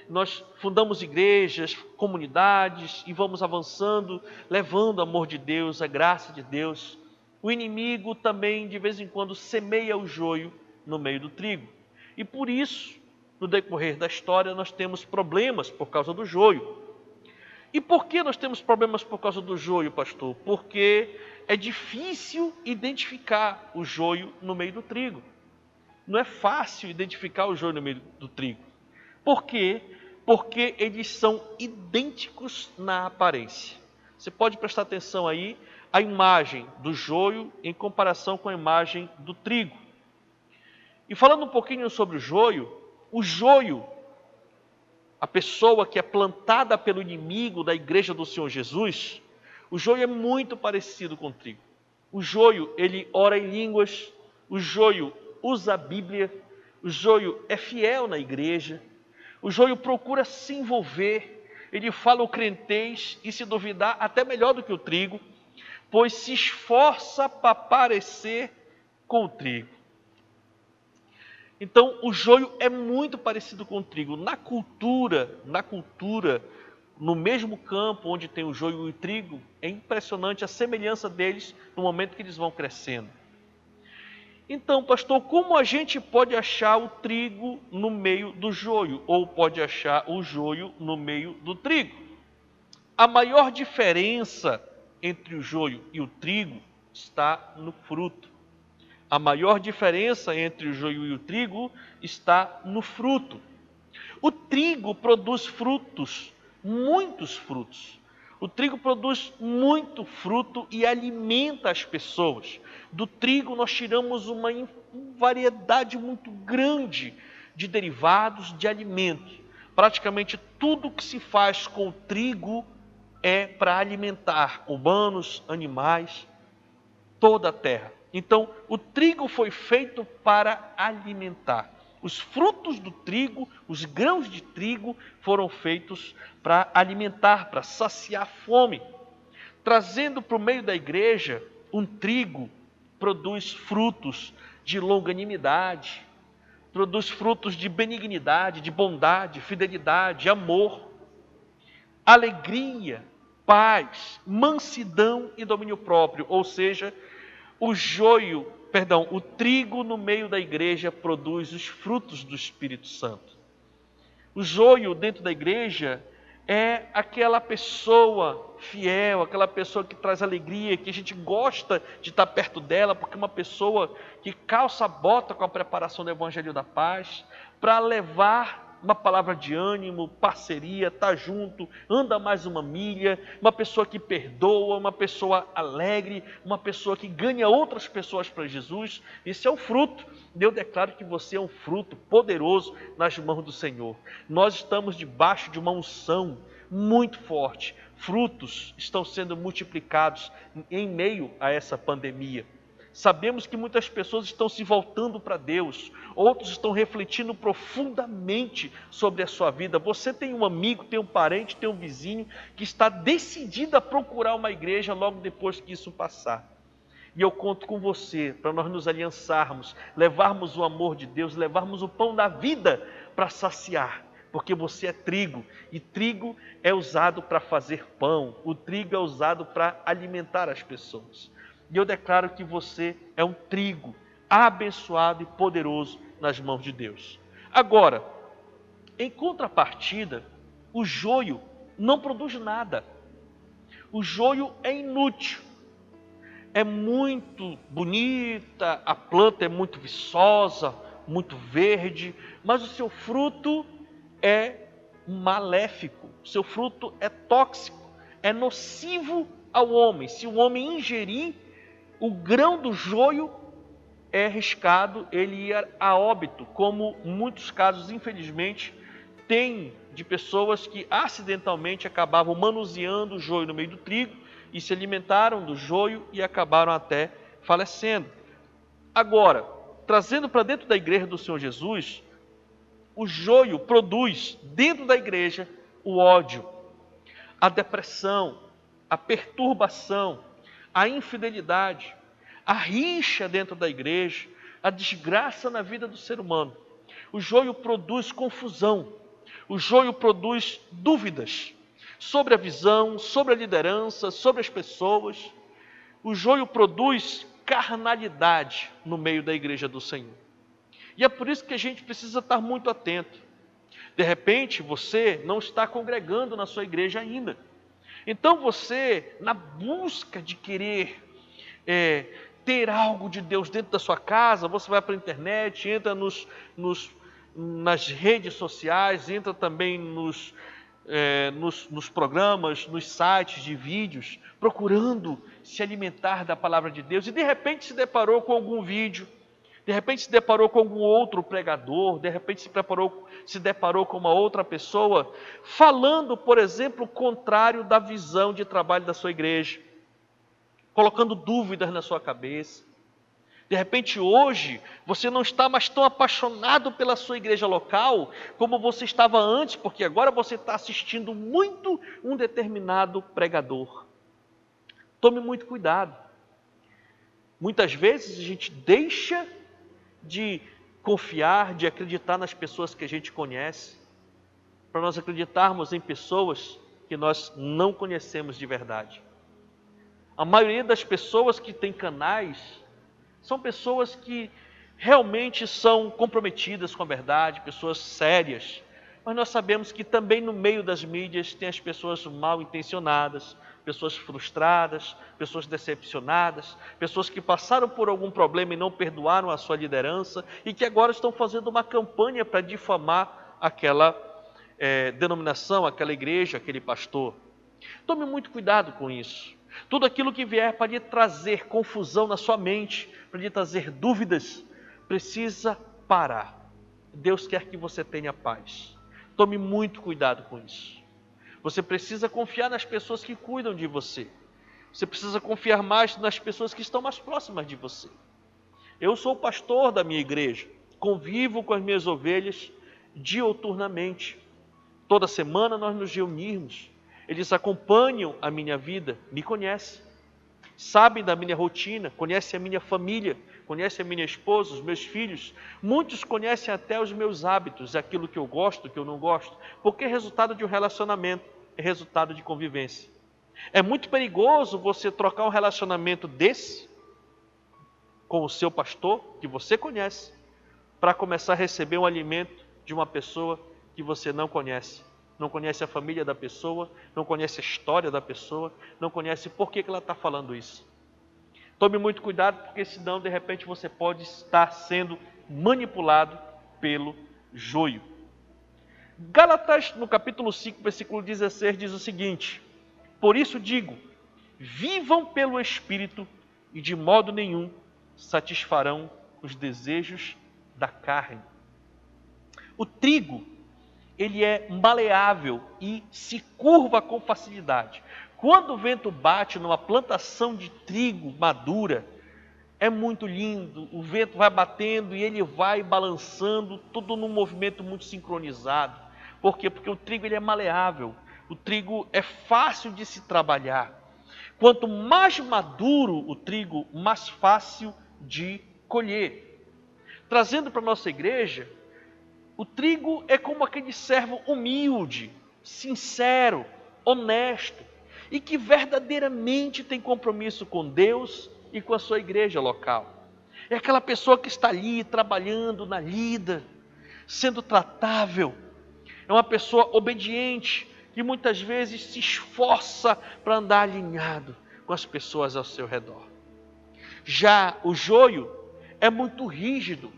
Nós fundamos igrejas, comunidades e vamos avançando, levando o amor de Deus, a graça de Deus. O inimigo também, de vez em quando, semeia o joio no meio do trigo. E por isso, no decorrer da história, nós temos problemas por causa do joio. E por que nós temos problemas por causa do joio, pastor? Porque é difícil identificar o joio no meio do trigo. Não é fácil identificar o joio no meio do trigo. Por quê? Porque eles são idênticos na aparência. Você pode prestar atenção aí, a imagem do joio em comparação com a imagem do trigo. E falando um pouquinho sobre o joio, a pessoa que é plantada pelo inimigo da igreja do Senhor Jesus, o joio é muito parecido com o trigo. O joio, ele ora em línguas, o joio usa a Bíblia, o joio é fiel na igreja, O joio procura se envolver, ele fala o crentez e, se duvidar, até melhor do que o trigo, pois se esforça para parecer com o trigo. Então, o joio é muito parecido com o trigo. Na cultura, no mesmo campo onde tem o joio e o trigo, é impressionante a semelhança deles no momento que eles vão crescendo. Então, pastor, como a gente pode achar o trigo no meio do joio? Ou pode achar o joio no meio do trigo? A maior diferença entre o joio e o trigo está no fruto. A maior diferença entre o joio e o trigo está no fruto. O trigo produz frutos, muitos frutos. O trigo produz muito fruto e alimenta as pessoas. Do trigo nós tiramos uma variedade muito grande de derivados de alimentos. Praticamente tudo que se faz com o trigo é para alimentar humanos, animais, toda a terra. Então, o trigo foi feito para alimentar. Os frutos do trigo, os grãos de trigo, foram feitos para alimentar, para saciar a fome. Trazendo para o meio da igreja, um trigo produz frutos de longanimidade, produz frutos de benignidade, de bondade, fidelidade, amor, alegria, paz, mansidão e domínio próprio. Ou seja, o trigo no meio da igreja produz os frutos do Espírito Santo. O joio dentro da igreja é aquela pessoa fiel, aquela pessoa que traz alegria, que a gente gosta de estar perto dela, porque é uma pessoa que calça a bota com a preparação do Evangelho da Paz, para levar uma palavra de ânimo, parceria, está junto, anda mais uma milha, uma pessoa que perdoa, uma pessoa alegre, uma pessoa que ganha outras pessoas para Jesus. Esse é o fruto. Eu declaro que você é um fruto poderoso nas mãos do Senhor. Nós estamos debaixo de uma unção muito forte. Frutos estão sendo multiplicados em meio a essa pandemia. Sabemos que muitas pessoas estão se voltando para Deus, outros estão refletindo profundamente sobre a sua vida. Você tem um amigo, tem um parente, tem um vizinho que está decidido a procurar uma igreja logo depois que isso passar. E eu conto com você para nós nos aliançarmos, levarmos o amor de Deus, levarmos o pão da vida para saciar. Porque você é trigo, e trigo é usado para fazer pão, o trigo é usado para alimentar as pessoas. E eu declaro que você é um trigo abençoado e poderoso nas mãos de Deus. Agora, em contrapartida, o joio não produz nada. O joio é inútil. É muito bonita, a planta é muito viçosa, muito verde, mas o seu fruto é maléfico, o seu fruto é tóxico, é nocivo ao homem. Se o homem ingerir o grão do joio, é arriscado ele ir a óbito, como muitos casos, infelizmente, tem de pessoas que acidentalmente acabavam manuseando o joio no meio do trigo e se alimentaram do joio e acabaram até falecendo. Agora, trazendo para dentro da igreja do Senhor Jesus, o joio produz dentro da igreja o ódio, a depressão, a perturbação, a infidelidade, a rixa dentro da igreja, a desgraça na vida do ser humano. O joio produz confusão, o joio produz dúvidas sobre a visão, sobre a liderança, sobre as pessoas. O joio produz carnalidade no meio da igreja do Senhor. E é por isso que a gente precisa estar muito atento. De repente, você não está congregando na sua igreja ainda. Então você, na busca de querer ter algo de Deus dentro da sua casa, você vai para a internet, entra nas redes sociais, entra também nos programas, nos sites de vídeos, procurando se alimentar da palavra de Deus, e de repente se deparou com algum vídeo, de repente se deparou com algum outro pregador, de repente se deparou com uma outra pessoa, falando, por exemplo, o contrário da visão de trabalho da sua igreja, colocando dúvidas na sua cabeça, De repente hoje você não está mais tão apaixonado pela sua igreja local como você estava antes, porque agora você está assistindo muito um determinado pregador. Tome muito cuidado. Muitas vezes a gente deixa de confiar, de acreditar nas pessoas que a gente conhece, para nós acreditarmos em pessoas que nós não conhecemos de verdade. A maioria das pessoas que tem canais são pessoas que realmente são comprometidas com a verdade, pessoas sérias. Mas nós sabemos que também no meio das mídias tem as pessoas mal intencionadas, pessoas frustradas, pessoas decepcionadas, pessoas que passaram por algum problema e não perdoaram a sua liderança e que agora estão fazendo uma campanha para difamar aquela denominação, aquela igreja, aquele pastor. Tome muito cuidado com isso. Tudo aquilo que vier para lhe trazer confusão na sua mente, para lhe trazer dúvidas, precisa parar. Deus quer que você tenha paz. Tome muito cuidado com isso. Você precisa confiar nas pessoas que cuidam de você. Você precisa confiar mais nas pessoas que estão mais próximas de você. Eu sou o pastor da minha igreja, convivo com as minhas ovelhas diuturnamente. Toda semana nós nos reunimos. Eles acompanham a minha vida, me conhecem, sabem da minha rotina, conhecem a minha família, conhecem a minha esposa, os meus filhos. Muitos conhecem até os meus hábitos, aquilo que eu gosto, que eu não gosto, porque é resultado de um relacionamento, é resultado de convivência. É muito perigoso você trocar um relacionamento desse com o seu pastor, que você conhece, para começar a receber um alimento de uma pessoa que você não conhece. Não conhece a família da pessoa, não conhece a história da pessoa, não conhece por que ela está falando isso. Tome muito cuidado, porque senão de repente você pode estar sendo manipulado pelo joio. Gálatas, no capítulo 5, versículo 16, diz o seguinte: por isso digo, vivam pelo Espírito e de modo nenhum satisfarão os desejos da carne. O trigo, ele é maleável e se curva com facilidade. Quando o vento bate numa plantação de trigo madura, é muito lindo, o vento vai batendo e ele vai balançando, tudo num movimento muito sincronizado. Por quê? Porque o trigo ele é maleável, o trigo é fácil de se trabalhar. Quanto mais maduro o trigo, mais fácil de colher. Trazendo para a nossa igreja, o trigo é como aquele servo humilde, sincero, honesto e que verdadeiramente tem compromisso com Deus e com a sua igreja local. É aquela pessoa que está ali trabalhando na lida, sendo tratável. É uma pessoa obediente que muitas vezes se esforça para andar alinhado com as pessoas ao seu redor. Já o joio é muito rígido.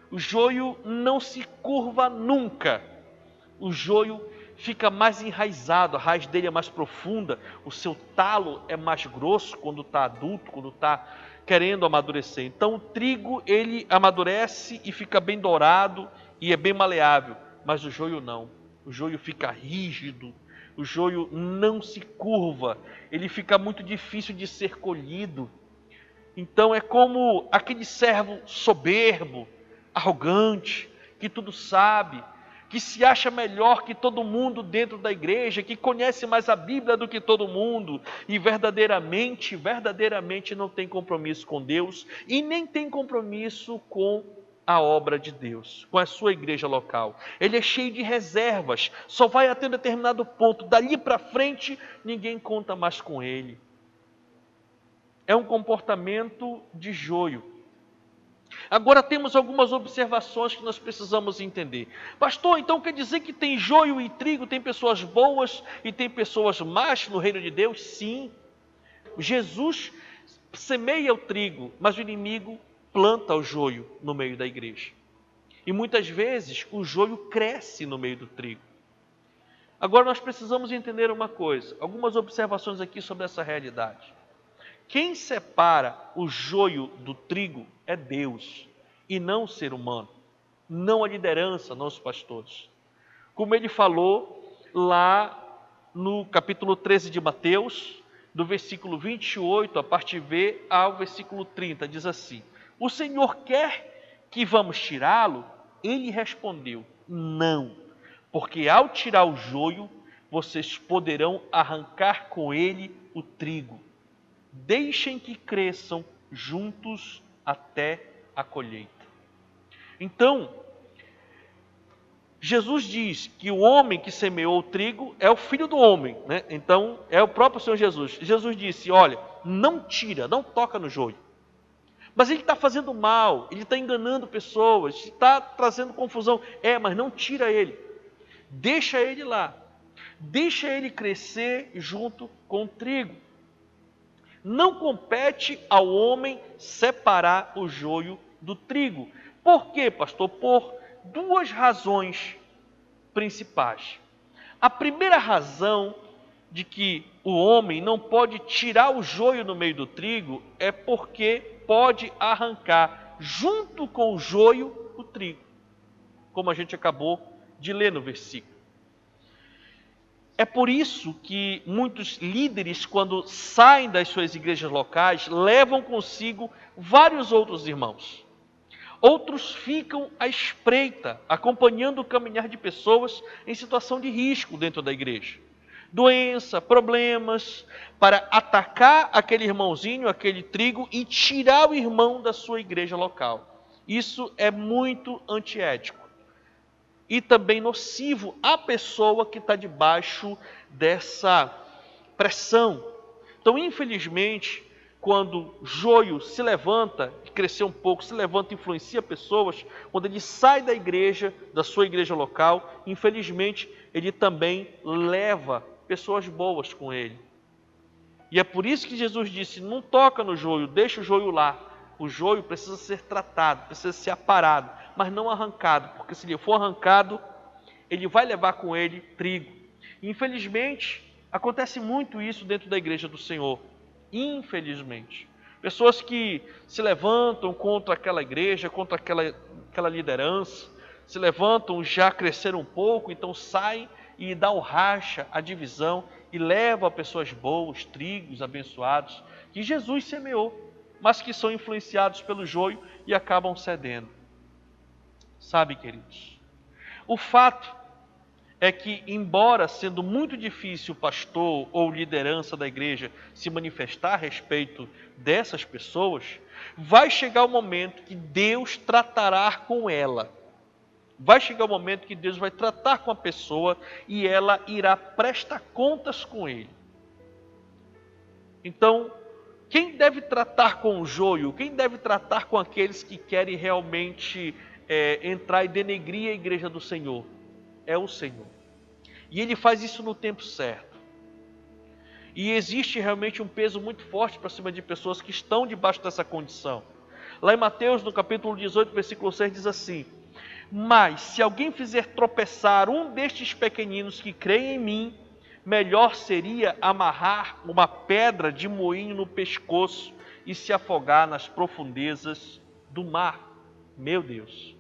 O joio não se curva nunca. O joio fica mais enraizado, a raiz dele é mais profunda, o seu talo é mais grosso quando está adulto, quando está querendo amadurecer. Então o trigo, ele amadurece e fica bem dourado e é bem maleável, mas o joio não. O joio fica rígido, o joio não se curva, ele fica muito difícil de ser colhido. Então é como aquele servo soberbo, arrogante, que tudo sabe, que se acha melhor que todo mundo dentro da igreja, que conhece mais a Bíblia do que todo mundo e verdadeiramente não tem compromisso com Deus e nem tem compromisso com a obra de Deus, com a sua igreja local. Ele é cheio de reservas, só vai até um determinado ponto, dali para frente ninguém conta mais com ele. É um comportamento de joio. Agora temos algumas observações que nós precisamos entender. Pastor, então quer dizer que tem joio e trigo, tem pessoas boas e tem pessoas más no reino de Deus? Sim. Jesus semeia o trigo, mas o inimigo planta o joio no meio da igreja. E muitas vezes o joio cresce no meio do trigo. Agora nós precisamos entender uma coisa, algumas observações aqui sobre essa realidade. Quem separa o joio do trigo é Deus e não o ser humano, não a liderança, não os pastores. Como ele falou lá no capítulo 13 de Mateus, do versículo 28, a parte B, ao versículo 30, diz assim: O Senhor quer que vamos tirá-lo? Ele respondeu: não, porque ao tirar o joio, vocês poderão arrancar com ele o trigo. Deixem que cresçam juntos até a colheita. Então, Jesus diz que o homem que semeou o trigo é o filho do homem, né? Então, é o próprio Senhor Jesus. Jesus disse: olha, não tira, não toca no joio. Mas ele está fazendo mal, ele está enganando pessoas, está trazendo confusão. Mas não tira ele. Deixa ele lá. Deixa ele crescer junto com o trigo. Não compete ao homem separar o joio do trigo. Por quê, pastor? Por duas razões principais. A primeira razão de que o homem não pode tirar o joio no meio do trigo é porque pode arrancar junto com o joio o trigo, como a gente acabou de ler no versículo. É por isso que muitos líderes, quando saem das suas igrejas locais, levam consigo vários outros irmãos. Outros ficam à espreita, acompanhando o caminhar de pessoas em situação de risco dentro da igreja. Doença, problemas, para atacar aquele irmãozinho, aquele trigo e tirar o irmão da sua igreja local. Isso é muito antiético e também nocivo à pessoa que está debaixo dessa pressão. Então, infelizmente, quando joio se levanta, crescer um pouco, se levanta e influencia pessoas, quando ele sai da igreja, da sua igreja local, infelizmente, ele também leva pessoas boas com ele. E é por isso que Jesus disse: não toca no joio, deixa o joio lá. O joio precisa ser tratado, precisa ser aparado, mas não arrancado, porque se ele for arrancado, ele vai levar com ele trigo. Infelizmente, acontece muito isso dentro da igreja do Senhor. Infelizmente. Pessoas que se levantam contra aquela igreja, contra aquela liderança, se levantam, já cresceram um pouco, então saem e dá o racha, a divisão, e leva pessoas boas, trigos abençoados, que Jesus semeou, mas que são influenciados pelo joio e acabam cedendo. Sabe, queridos, o fato é que, embora sendo muito difícil o pastor ou liderança da igreja se manifestar a respeito dessas pessoas, vai chegar o momento que Deus tratará com ela. Vai chegar o momento que Deus vai tratar com a pessoa e ela irá prestar contas com ele. Então, quem deve tratar com o joio? Quem deve tratar com aqueles que querem realmente entrar e denegrir a igreja do Senhor? É o Senhor. E Ele faz isso no tempo certo. E existe realmente um peso muito forte para cima de pessoas que estão debaixo dessa condição. Lá em Mateus, no capítulo 18, versículo 6, diz assim: mas se alguém fizer tropeçar um destes pequeninos que creem em mim, melhor seria amarrar uma pedra de moinho no pescoço e se afogar nas profundezas do mar. Meu Deus!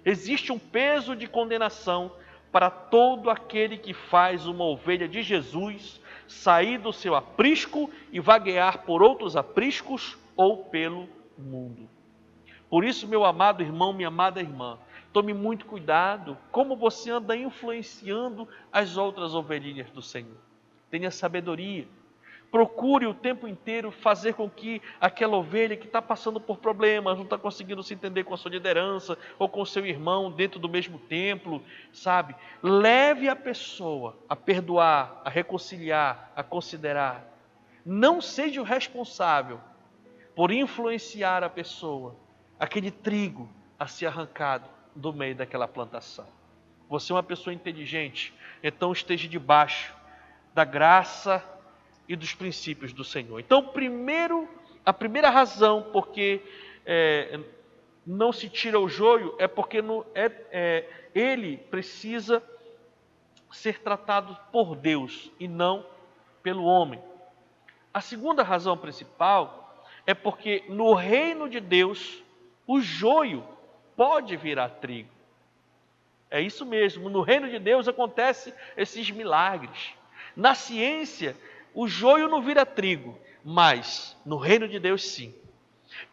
Existe um peso de condenação para todo aquele que faz uma ovelha de Jesus sair do seu aprisco e vaguear por outros apriscos ou pelo mundo. Por isso, meu amado irmão, minha amada irmã, tome muito cuidado como você anda influenciando as outras ovelhinhas do Senhor. Tenha sabedoria. Procure o tempo inteiro fazer com que aquela ovelha que está passando por problemas, não está conseguindo se entender com a sua liderança ou com o seu irmão dentro do mesmo templo, sabe? Leve a pessoa a perdoar, a reconciliar, a considerar. Não seja o responsável por influenciar a pessoa, aquele trigo a ser arrancado do meio daquela plantação. Você é uma pessoa inteligente, então esteja debaixo da graça e dos princípios do Senhor. Então, a primeira razão porque não se tira o joio é porque ele precisa ser tratado por Deus e não pelo homem. A segunda razão principal é porque no reino de Deus o joio pode virar trigo. É isso mesmo, no reino de Deus acontecem esses milagres. Na ciência, o joio não vira trigo, mas no reino de Deus sim.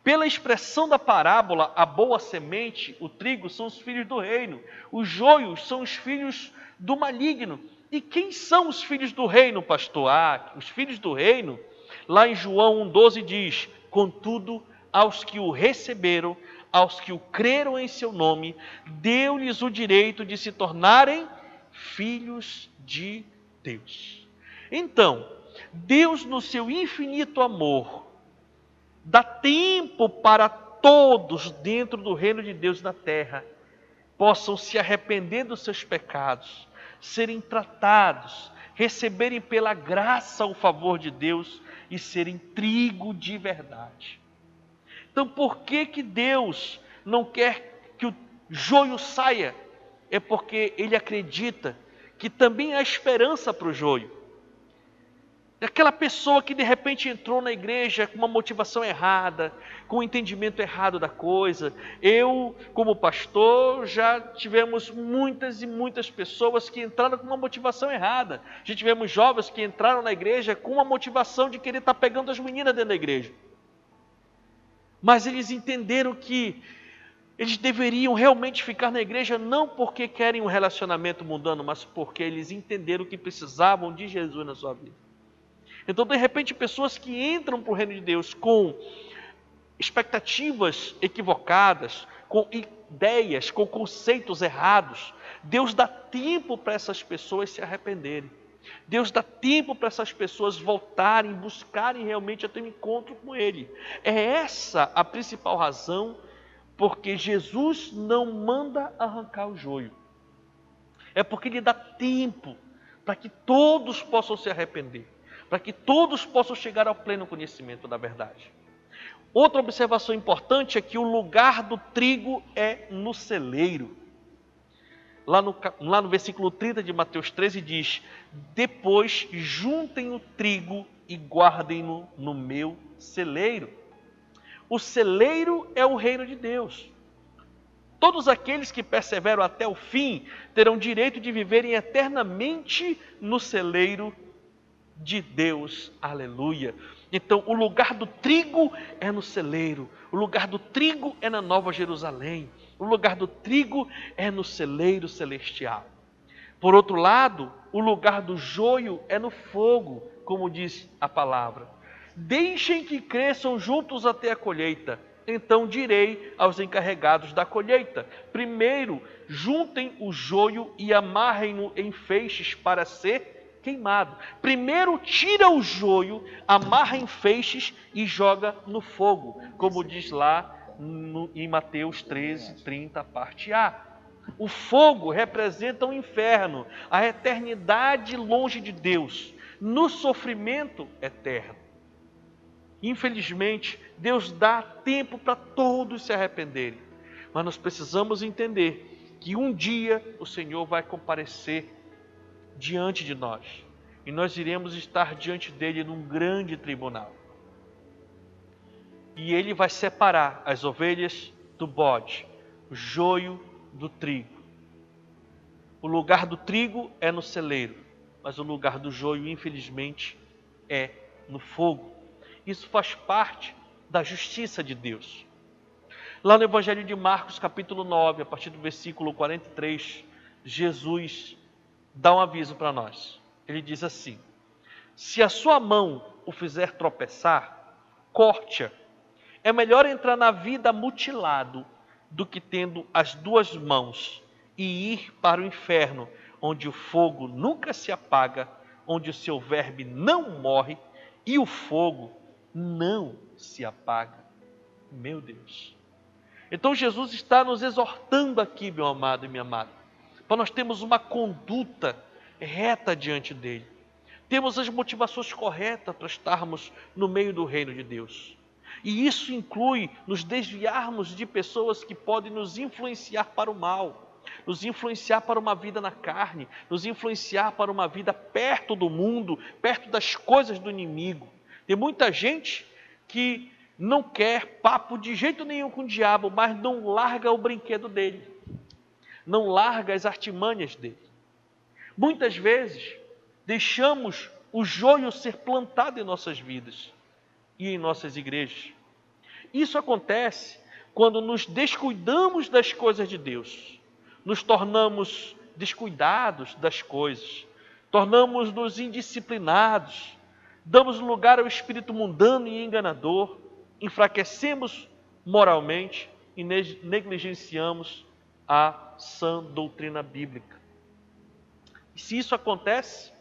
Pela expressão da parábola, a boa semente, o trigo, são os filhos do reino. Os joios são os filhos do maligno. E quem são os filhos do reino, pastor? Os filhos do reino, lá em João 1,12 diz: contudo, aos que o receberam, aos que o creram em seu nome, deu-lhes o direito de se tornarem filhos de Deus. Então, Deus, no seu infinito amor, dá tempo para todos dentro do reino de Deus na terra possam se arrepender dos seus pecados, serem tratados, receberem pela graça o favor de Deus e serem trigo de verdade. Então, por que Deus não quer que o joio saia? É porque Ele acredita que também há esperança para o joio. Aquela pessoa que de repente entrou na igreja com uma motivação errada, com um entendimento errado da coisa. Eu, como pastor, já tivemos muitas e muitas pessoas que entraram com uma motivação errada. Já tivemos jovens que entraram na igreja com uma motivação de querer estar pegando as meninas dentro da igreja. Mas eles entenderam que eles deveriam realmente ficar na igreja não porque querem um relacionamento mundano, mas porque eles entenderam que precisavam de Jesus na sua vida. Então, de repente, pessoas que entram para o reino de Deus com expectativas equivocadas, com ideias, com conceitos errados, Deus dá tempo para essas pessoas se arrependerem. Deus dá tempo para essas pessoas voltarem, buscarem realmente ter um encontro com Ele. É essa a principal razão porque Jesus não manda arrancar o joio. É porque Ele dá tempo para que todos possam se arrepender, para que todos possam chegar ao pleno conhecimento da verdade. Outra observação importante é que o lugar do trigo é no celeiro. Lá no versículo 30 de Mateus 13 diz: depois juntem o trigo e guardem-no no meu celeiro. O celeiro é o reino de Deus. Todos aqueles que perseveram até o fim terão direito de viverem eternamente no celeiro de Deus. Aleluia. Então, o lugar do trigo é no celeiro. O lugar do trigo é na Nova Jerusalém. O lugar do trigo é no celeiro celestial. Por outro lado, o lugar do joio é no fogo, como diz a palavra. Deixem que cresçam juntos até a colheita. Então direi aos encarregados da colheita: primeiro, juntem o joio e amarrem-no em feixes para ser queimado. Primeiro tira o joio, amarra em feixes e joga no fogo, como diz lá em Mateus 13, 30, parte A. O fogo representa o inferno, a eternidade longe de Deus, no sofrimento eterno. Infelizmente, Deus dá tempo para todos se arrependerem, mas nós precisamos entender que um dia o Senhor vai comparecer diante de nós e nós iremos estar diante dele num grande tribunal. E ele vai separar as ovelhas do bode, o joio do trigo. O lugar do trigo é no celeiro, mas o lugar do joio, infelizmente, é no fogo. Isso faz parte da justiça de Deus. Lá no Evangelho de Marcos, capítulo 9, a partir do versículo 43, Jesus dá um aviso para nós. Ele diz assim: se a sua mão o fizer tropeçar, corte-a. É melhor entrar na vida mutilado do que tendo as duas mãos e ir para o inferno, onde o fogo nunca se apaga, onde o seu verme não morre e o fogo não se apaga. Meu Deus. Então Jesus está nos exortando aqui, meu amado e minha amada, para nós termos uma conduta reta diante dele. Temos as motivações corretas para estarmos no meio do reino de Deus. E isso inclui nos desviarmos de pessoas que podem nos influenciar para o mal, nos influenciar para uma vida na carne, nos influenciar para uma vida perto do mundo, perto das coisas do inimigo. Tem muita gente que não quer papo de jeito nenhum com o diabo, mas não larga o brinquedo dele, não larga as artimanhas dele. Muitas vezes deixamos o joio ser plantado em nossas vidas e em nossas igrejas. Isso acontece quando nos descuidamos das coisas de Deus, nos tornamos descuidados das coisas, tornamos-nos indisciplinados, damos lugar ao espírito mundano e enganador, enfraquecemos moralmente e negligenciamos a sã doutrina bíblica. E se isso acontece,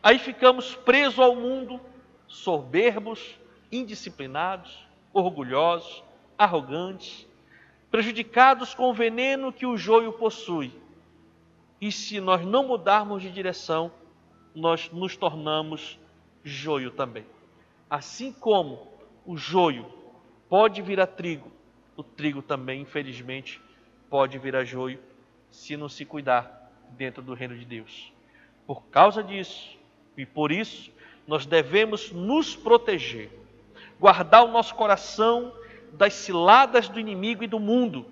aí ficamos presos ao mundo, soberbos, indisciplinados, orgulhosos, arrogantes, prejudicados com o veneno que o joio possui. E se nós não mudarmos de direção, nós nos tornamos joio também. Assim como o joio pode virar trigo, o trigo também, infelizmente, pode virar joio, se não se cuidar dentro do reino de Deus. Por causa disso, e por isso, nós devemos nos proteger, guardar o nosso coração das ciladas do inimigo e do mundo,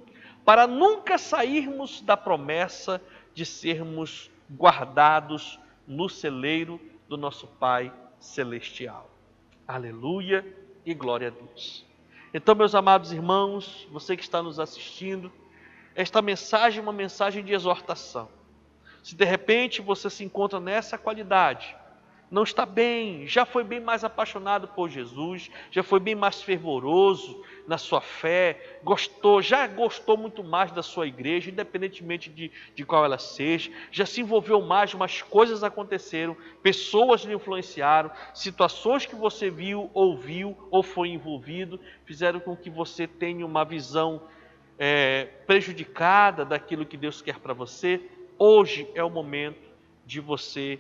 para nunca sairmos da promessa de sermos guardados no celeiro do nosso Pai Celestial. Aleluia e glória a Deus. Então, meus amados irmãos, você que está nos assistindo, esta mensagem é uma mensagem de exortação. Se de repente você se encontra nessa qualidade, não está bem, já foi bem mais apaixonado por Jesus, já foi bem mais fervoroso na sua fé, já gostou muito mais da sua igreja, independentemente de qual ela seja, já se envolveu mais, mas coisas aconteceram, pessoas lhe influenciaram, situações que você viu, ouviu ou foi envolvido, fizeram com que você tenha uma visão prejudicada daquilo que Deus quer para você. Hoje é o momento de você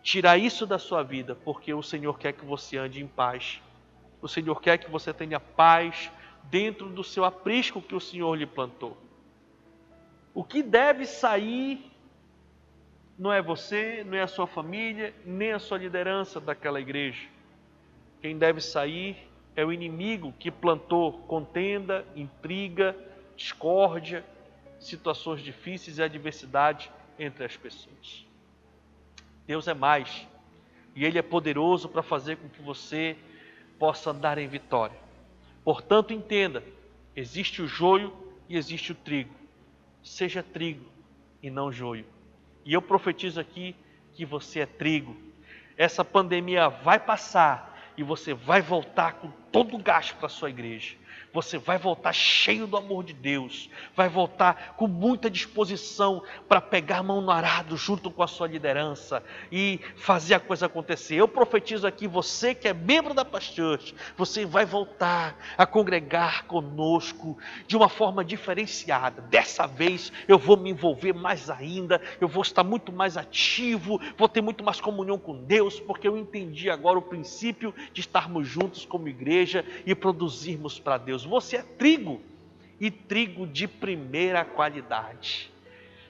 tirar isso da sua vida, porque o Senhor quer que você ande em paz. O Senhor quer que você tenha paz dentro do seu aprisco que o Senhor lhe plantou. O que deve sair não é você, não é a sua família, nem a sua liderança daquela igreja. Quem deve sair é o inimigo que plantou contenda, intriga, discórdia, situações difíceis e adversidade entre as pessoas. Deus é mais, e Ele é poderoso para fazer com que você possa andar em vitória. Portanto, entenda, existe o joio e existe o trigo. Seja trigo e não joio. E eu profetizo aqui que você é trigo. Essa pandemia vai passar e você vai voltar com todo o gás para a sua igreja. Você vai voltar cheio do amor de Deus, vai voltar com muita disposição para pegar a mão no arado junto com a sua liderança e fazer a coisa acontecer. Eu profetizo aqui, você que é membro da Paz Church, você vai voltar a congregar conosco de uma forma diferenciada. Dessa vez eu vou me envolver mais ainda, eu vou estar muito mais ativo, vou ter muito mais comunhão com Deus, porque eu entendi agora o princípio de estarmos juntos como igreja e produzirmos para Deus. Você é trigo, e trigo de primeira qualidade,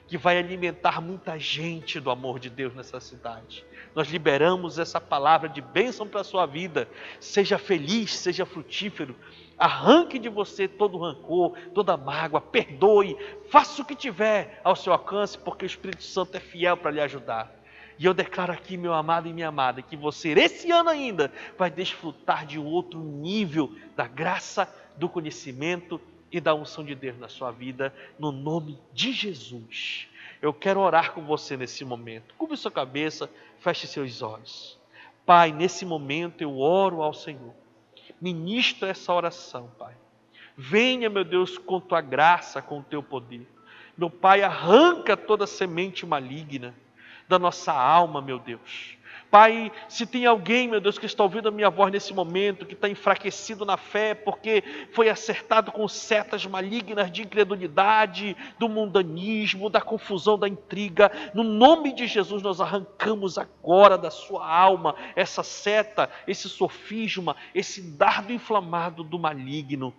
que vai alimentar muita gente do amor de Deus nessa cidade. Nós liberamos essa palavra de bênção para a sua vida. Seja feliz, seja frutífero. Arranque de você todo o rancor, toda mágoa, perdoe, faça o que tiver ao seu alcance, porque o Espírito Santo é fiel para lhe ajudar. E eu declaro aqui, meu amado e minha amada, que você, esse ano ainda, vai desfrutar de um outro nível da graça, do conhecimento e da unção de Deus na sua vida, no nome de Jesus. Eu quero orar com você nesse momento. Cubra sua cabeça, feche seus olhos. Pai, nesse momento eu oro ao Senhor. Ministra essa oração, Pai. Venha, meu Deus, com tua graça, com o teu poder. Meu Pai, arranca toda semente maligna da nossa alma, meu Deus. Pai, se tem alguém, meu Deus, que está ouvindo a minha voz nesse momento, que está enfraquecido na fé, porque foi acertado com setas malignas de incredulidade, do mundanismo, da confusão, da intriga, no nome de Jesus nós arrancamos agora da sua alma essa seta, esse sofisma, esse dardo inflamado do maligno.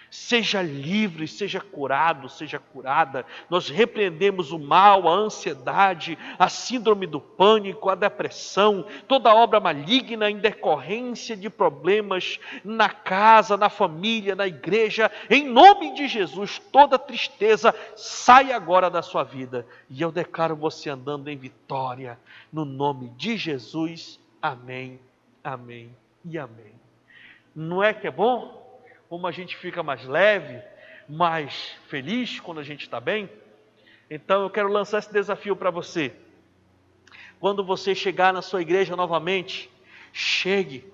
Seja livre, seja curado, seja curada. Nós repreendemos o mal, a ansiedade, a síndrome do pânico, a depressão, toda obra maligna em decorrência de problemas na casa, na família, na igreja. Em nome de Jesus, toda tristeza sai agora da sua vida. E eu declaro você andando em vitória. No nome de Jesus. Amém, amém e amém. Não é que é bom? como a gente fica mais leve, mais feliz quando a gente está bem. Então eu quero lançar esse desafio para você. Quando você chegar na sua igreja novamente, chegue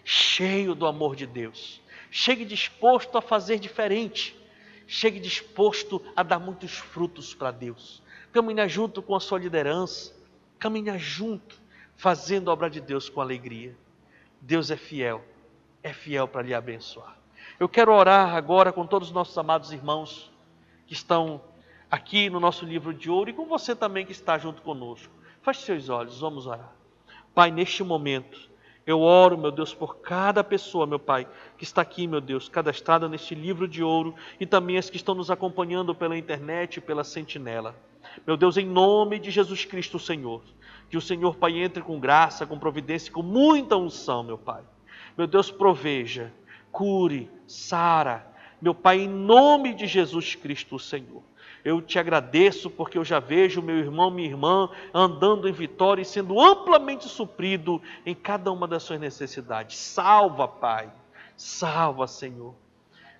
cheio do amor de Deus. Chegue disposto a fazer diferente. Chegue disposto a dar muitos frutos para Deus. Caminhe junto com a sua liderança. Caminhe junto, fazendo a obra de Deus com alegria. Deus é fiel para lhe abençoar. Eu quero orar agora com todos os nossos amados irmãos que estão aqui no nosso livro de ouro e com você também que está junto conosco. Feche seus olhos, vamos orar. Pai, neste momento, eu oro, meu Deus, por cada pessoa, meu Pai, que está aqui, meu Deus, cadastrada neste livro de ouro e também as que estão nos acompanhando pela internet e pela sentinela. Meu Deus, em nome de Jesus Cristo, Senhor, que o Senhor, Pai, entre com graça, com providência e com muita unção, meu Pai. Meu Deus, proveja, cure, sara, meu Pai, em nome de Jesus Cristo, Senhor. Eu te agradeço porque eu já vejo meu irmão, minha irmã andando em vitória e sendo amplamente suprido em cada uma das suas necessidades. Salva, Pai. Salva, Senhor.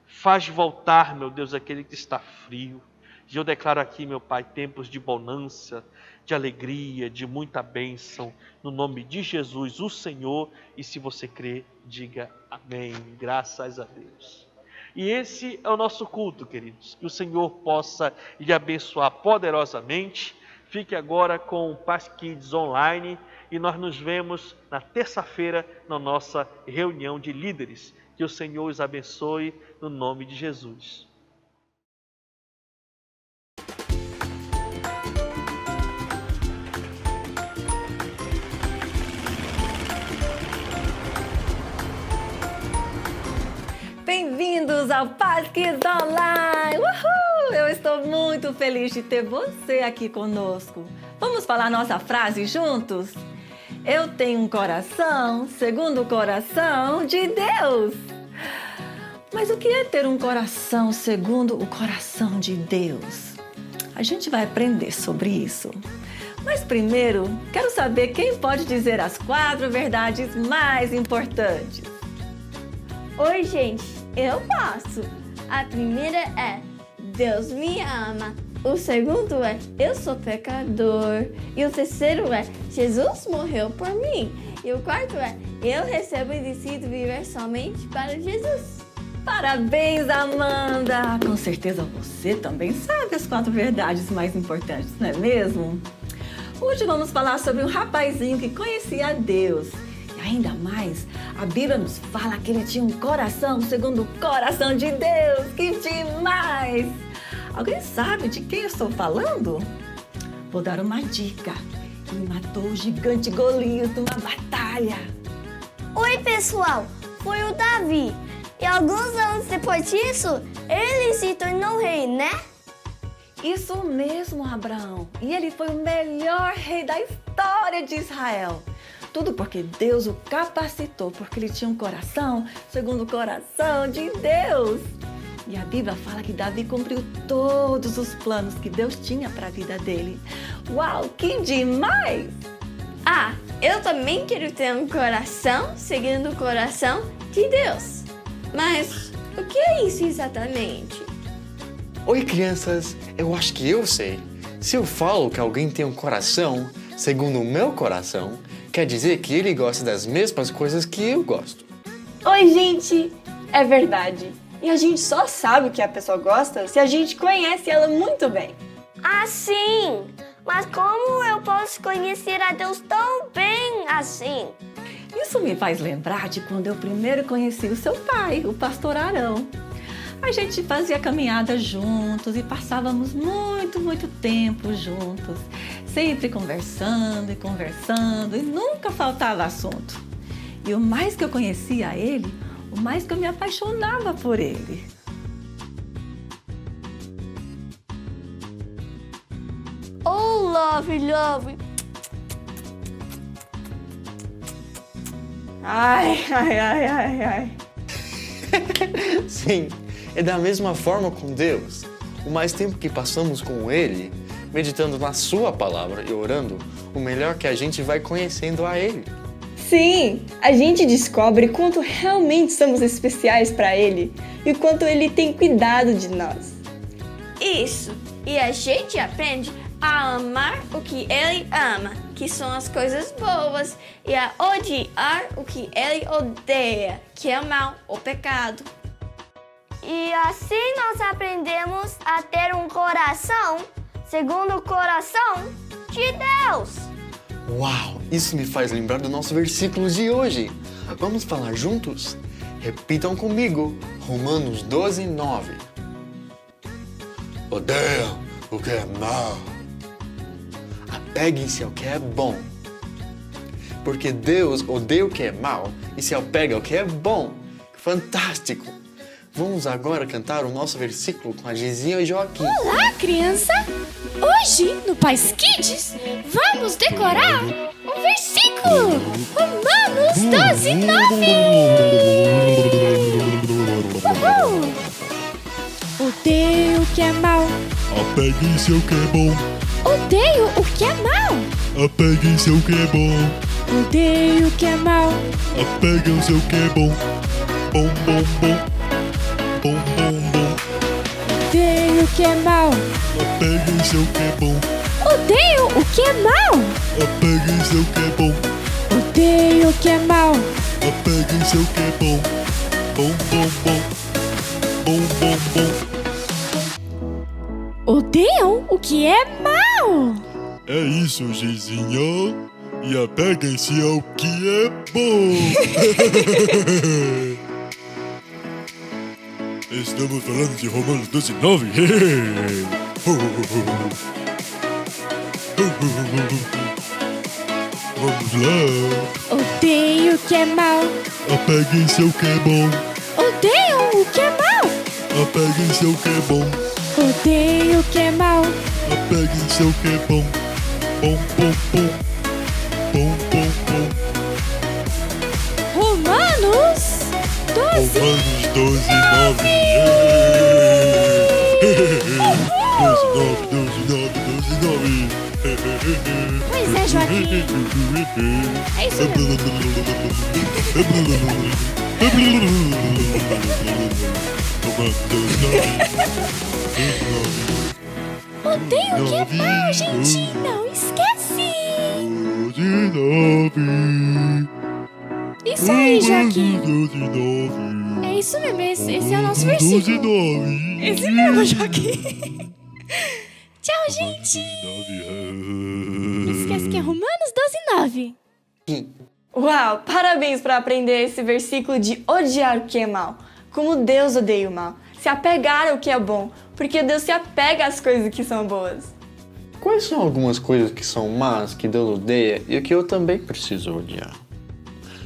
Faz voltar, meu Deus, aquele que está frio. E eu declaro aqui, meu Pai, tempos de bonança, de alegria, de muita bênção. No nome de Jesus, o Senhor. E se você crê, diga amém. Graças a Deus. E esse é o nosso culto, queridos. Que o Senhor possa lhe abençoar poderosamente. Fique agora com o Paz Kids Online e nós nos vemos na terça-feira na nossa reunião de líderes. Que o Senhor os abençoe no nome de Jesus. Bem-vindos ao Paz Kids Online! Uhul! Eu estou muito feliz de ter você aqui conosco. Vamos falar nossa frase juntos? Eu tenho um coração segundo o coração de Deus. Mas o que é ter um coração segundo o coração de Deus? A gente vai aprender sobre isso. Mas primeiro, quero saber quem pode dizer as 4 verdades mais importantes. Oi, gente, eu posso. A primeira é: Deus me ama. O segundo é: eu sou pecador. E o terceiro é: Jesus morreu por mim. E o quarto é: eu recebo e decido viver somente para Jesus. Parabéns, Amanda! Com certeza você também sabe as 4 verdades mais importantes, não é mesmo? Hoje vamos falar sobre um rapazinho que conhecia a Deus. Ainda mais, a Bíblia nos fala que ele tinha um coração segundo o coração de Deus. Que demais! Alguém sabe de quem eu estou falando? Vou dar uma dica. Ele matou o gigante Golias numa batalha. Oi, pessoal! Foi o Davi. E alguns anos depois disso, ele se tornou rei, né? Isso mesmo, Abraão. E ele foi o melhor rei da história de Israel. Tudo porque Deus o capacitou, porque ele tinha um coração segundo o coração de Deus. E a Bíblia fala que Davi cumpriu todos os planos que Deus tinha para a vida dele. Uau, que demais! Ah, eu também quero ter um coração seguindo o coração de Deus. Mas o que é isso exatamente? Oi, crianças! Eu acho que eu sei. Se eu falo que alguém tem um coração segundo o meu coração, quer dizer que ele gosta das mesmas coisas que eu gosto. Oi, gente! É verdade. E a gente só sabe o que a pessoa gosta se a gente conhece ela muito bem. Ah, sim! Mas como eu posso conhecer a Deus tão bem assim? Isso me faz lembrar de quando eu primeiro conheci o seu pai, o pastor Arão. A gente fazia caminhada juntos e passávamos muito tempo juntos. Sempre conversando e nunca faltava assunto. E o mais que eu conhecia ele, o mais que eu me apaixonava por ele. Oh, love! Ai. Sim, é da mesma forma com Deus. O mais tempo que passamos com Ele, meditando na Sua palavra e orando, o melhor que a gente vai conhecendo a Ele. Sim, a gente descobre quanto realmente somos especiais para Ele e o quanto Ele tem cuidado de nós. Isso, e a gente aprende a amar o que Ele ama, que são as coisas boas, e a odiar o que Ele odeia, que é o mal, o pecado. E assim nós aprendemos a ter um coração segundo o coração de Deus. Uau, isso me faz lembrar do nosso versículo de hoje. Vamos falar juntos? Repitam comigo, Romanos 12, 9. Odeiam o que é mal. Apeguem-se ao que é bom. Porque Deus odeia o que é mal e se apega ao que é bom. Fantástico! Vamos agora cantar o nosso versículo com a Gizinha e Joaquim. Olá, criança! Hoje, no Pais Kids, vamos decorar o versículo Romanos 12, 9. Uhul! Odeio o que é mal. Apeguem-se ao que é bom. Odeio o que é mal. Apeguem-se ao que é bom. Odeio o que é mal. Apeguem-se ao que é bom. Bom, bom, bom. Bom, bom, bom. Odeio o que é mal. Apeguem-se ao que é bom. Odeio o que é mal. Apeguem-se ao que é bom. Odeio o que é mal. Apeguem-se ao que é bom. Bom, bom, bom. Bom, bom, bom. Odeiam o que é mal. É isso, Gizinha. E apeguem-se ao que é bom. Estamos falando de Romanos 12, 9. Vamos lá. Odeio o que é mal. Apeguem-se ao que é bom. Odeiam o que é mal. Apeguem-se ao que é bom. Odeio o que é mal. Apeguem-se ao que é bom. Bom, bom, bom. Bom, bom, bom. Romanos 12, Romanos 12, 9. 12, 9. Pois é, Joaquim. É isso mesmo. Odeio o que é mal, gente. Não esquece. Isso aí, Joaquim. É isso mesmo. Esse é o nosso versículo. Esse mesmo, Joaquim. Tchau, gente. Não esquece que é Romanos 12, 9. Uau, parabéns por aprender esse versículo de odiar o que é mal. Como Deus odeia o mal. Se apegar ao que é bom, porque Deus se apega às coisas que são boas. Quais são algumas coisas que são más, que Deus odeia e que eu também preciso odiar?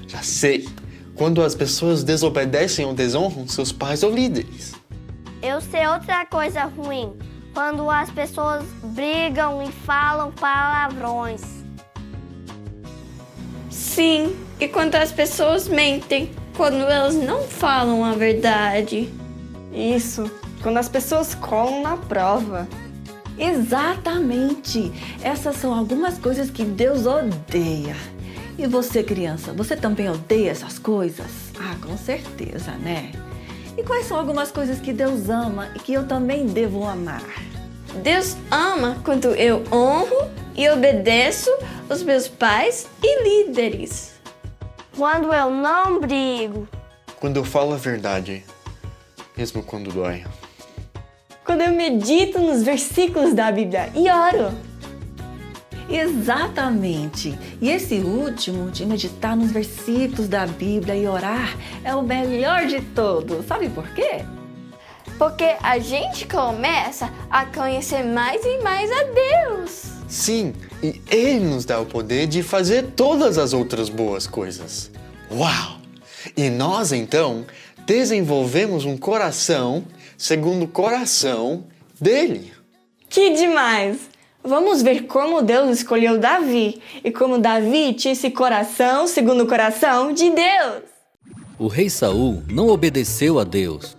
Já sei! Quando as pessoas desobedecem ou desonram seus pais ou líderes. Eu sei outra coisa ruim, quando as pessoas brigam e falam palavrões. Sim, e quando as pessoas mentem, quando elas não falam a verdade. Isso, quando as pessoas colam na prova. Exatamente! Essas são algumas coisas que Deus odeia. E você, criança, você também odeia essas coisas? Ah, com certeza, né? E quais são algumas coisas que Deus ama e que eu também devo amar? Deus ama quando eu honro e obedeço os meus pais e líderes. Quando eu não brigo. Quando eu falo a verdade, mesmo quando dói. Quando eu medito nos versículos da Bíblia e oro. Exatamente! E esse último, de meditar nos versículos da Bíblia e orar, é o melhor de todos. Sabe por quê? Porque a gente começa a conhecer mais e mais a Deus. Sim, e Ele nos dá o poder de fazer todas as outras boas coisas. Uau! E nós, então, desenvolvemos um coração segundo o coração dele. Que demais! Vamos ver como Deus escolheu Davi e como Davi tinha esse coração segundo o coração de Deus. O rei Saul não obedeceu a Deus.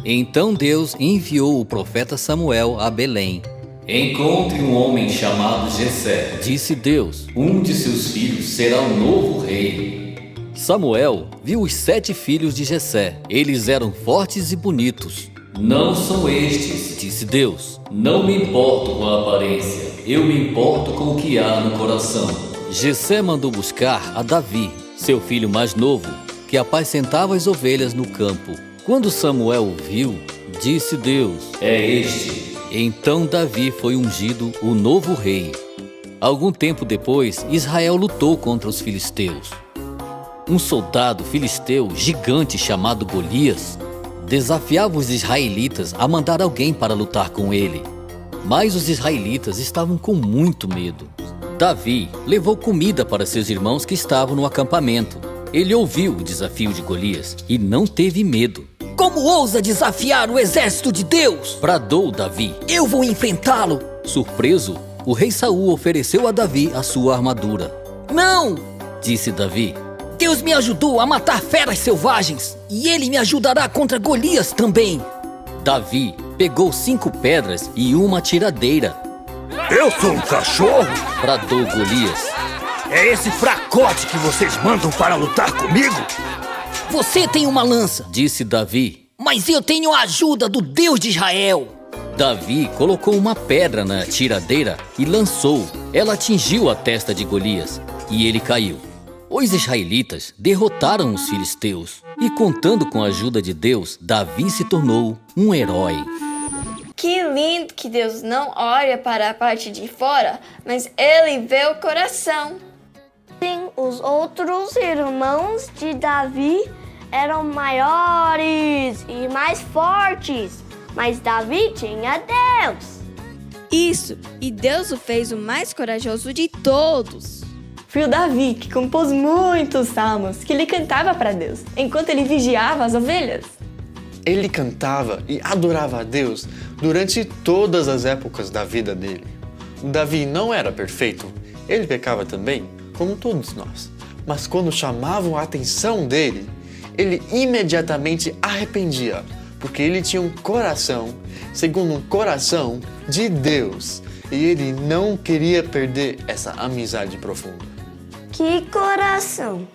Então Deus enviou o profeta Samuel a Belém. Encontre um homem chamado Jessé, disse Deus. Um de seus filhos será o novo rei. Samuel viu os 7 filhos de Jessé. Eles eram fortes e bonitos. Não são estes, disse Deus. Não me importo com a aparência. Eu me importo com o que há no coração. Jessé mandou buscar a Davi, seu filho mais novo, que apacentava as ovelhas no campo. Quando Samuel o viu, disse Deus: é este. Então Davi foi ungido o novo rei. Algum tempo depois, Israel lutou contra os filisteus. Um soldado filisteu gigante chamado Golias desafiava os israelitas a mandar alguém para lutar com ele. Mas os israelitas estavam com muito medo. Davi levou comida para seus irmãos que estavam no acampamento. Ele ouviu o desafio de Golias e não teve medo. Como ousa desafiar o exército de Deus? Bradou Davi. Eu vou enfrentá-lo. Surpreso, o rei Saul ofereceu a Davi a sua armadura. Não! Disse Davi. Deus me ajudou a matar feras selvagens e ele me ajudará contra Golias também. Davi pegou 5 pedras e uma tiradeira. Eu sou um cachorro? Bradou Golias. É esse fracote que vocês mandam para lutar comigo? Você tem uma lança, disse Davi. Mas eu tenho a ajuda do Deus de Israel. Davi colocou uma pedra na tiradeira e lançou. Ela atingiu a testa de Golias e ele caiu. Os israelitas derrotaram os filisteus e, contando com a ajuda de Deus, Davi se tornou um herói. Que lindo que Deus não olha para a parte de fora, mas Ele vê o coração. Sim, os outros irmãos de Davi eram maiores e mais fortes, mas Davi tinha Deus. Isso, e Deus o fez o mais corajoso de todos. Foi o Davi que compôs muitos salmos que ele cantava para Deus, enquanto ele vigiava as ovelhas. Ele cantava e adorava a Deus durante todas as épocas da vida dele. Davi não era perfeito, ele pecava também, como todos nós. Mas quando chamavam a atenção dele, ele imediatamente arrependia, porque ele tinha um coração, segundo um coração de Deus, e ele não queria perder essa amizade profunda. Que coração!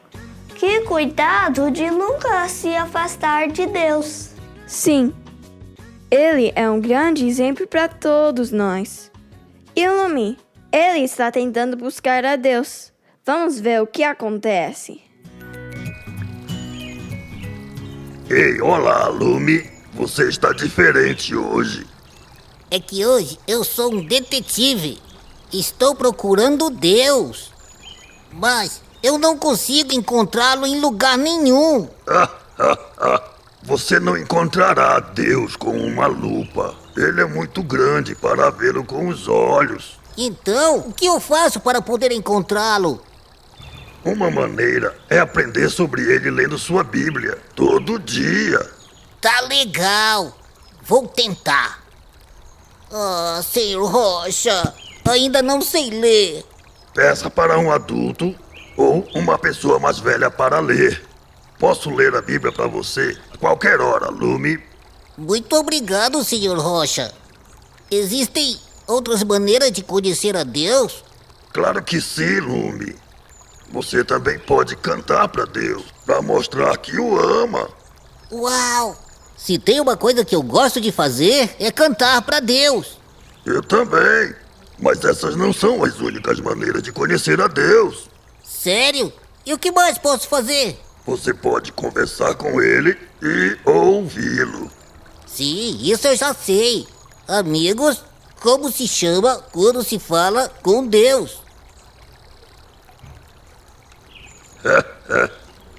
Que cuidado de nunca se afastar de Deus! Sim, Ele é um grande exemplo para todos nós. E Lumi, ele está tentando buscar a Deus. Vamos ver o que acontece. Ei, olá, Lumi. Você está diferente hoje. É que hoje eu sou um detetive. Estou procurando Deus. Mas eu não consigo encontrá-lo em lugar nenhum. Você não encontrará Deus com uma lupa. Ele é muito grande para vê-lo com os olhos. Então, o que eu faço para poder encontrá-lo? Uma maneira é aprender sobre ele lendo sua Bíblia todo dia. Tá legal. Vou tentar. Ah, Senhor Rocha, ainda não sei ler. Peça para um adulto ou uma pessoa mais velha para ler. Posso ler a Bíblia para você a qualquer hora, Lumi. Muito obrigado, Senhor Rocha. Existem outras maneiras de conhecer a Deus? Claro que sim, Lumi. Você também pode cantar para Deus, para mostrar que o ama. Uau! Se tem uma coisa que eu gosto de fazer, é cantar para Deus. Eu também. Mas essas não são as únicas maneiras de conhecer a Deus. Sério? E o que mais posso fazer? Você pode conversar com ele e ouvi-lo. Sim, isso eu já sei. Amigos, como se chama quando se fala com Deus?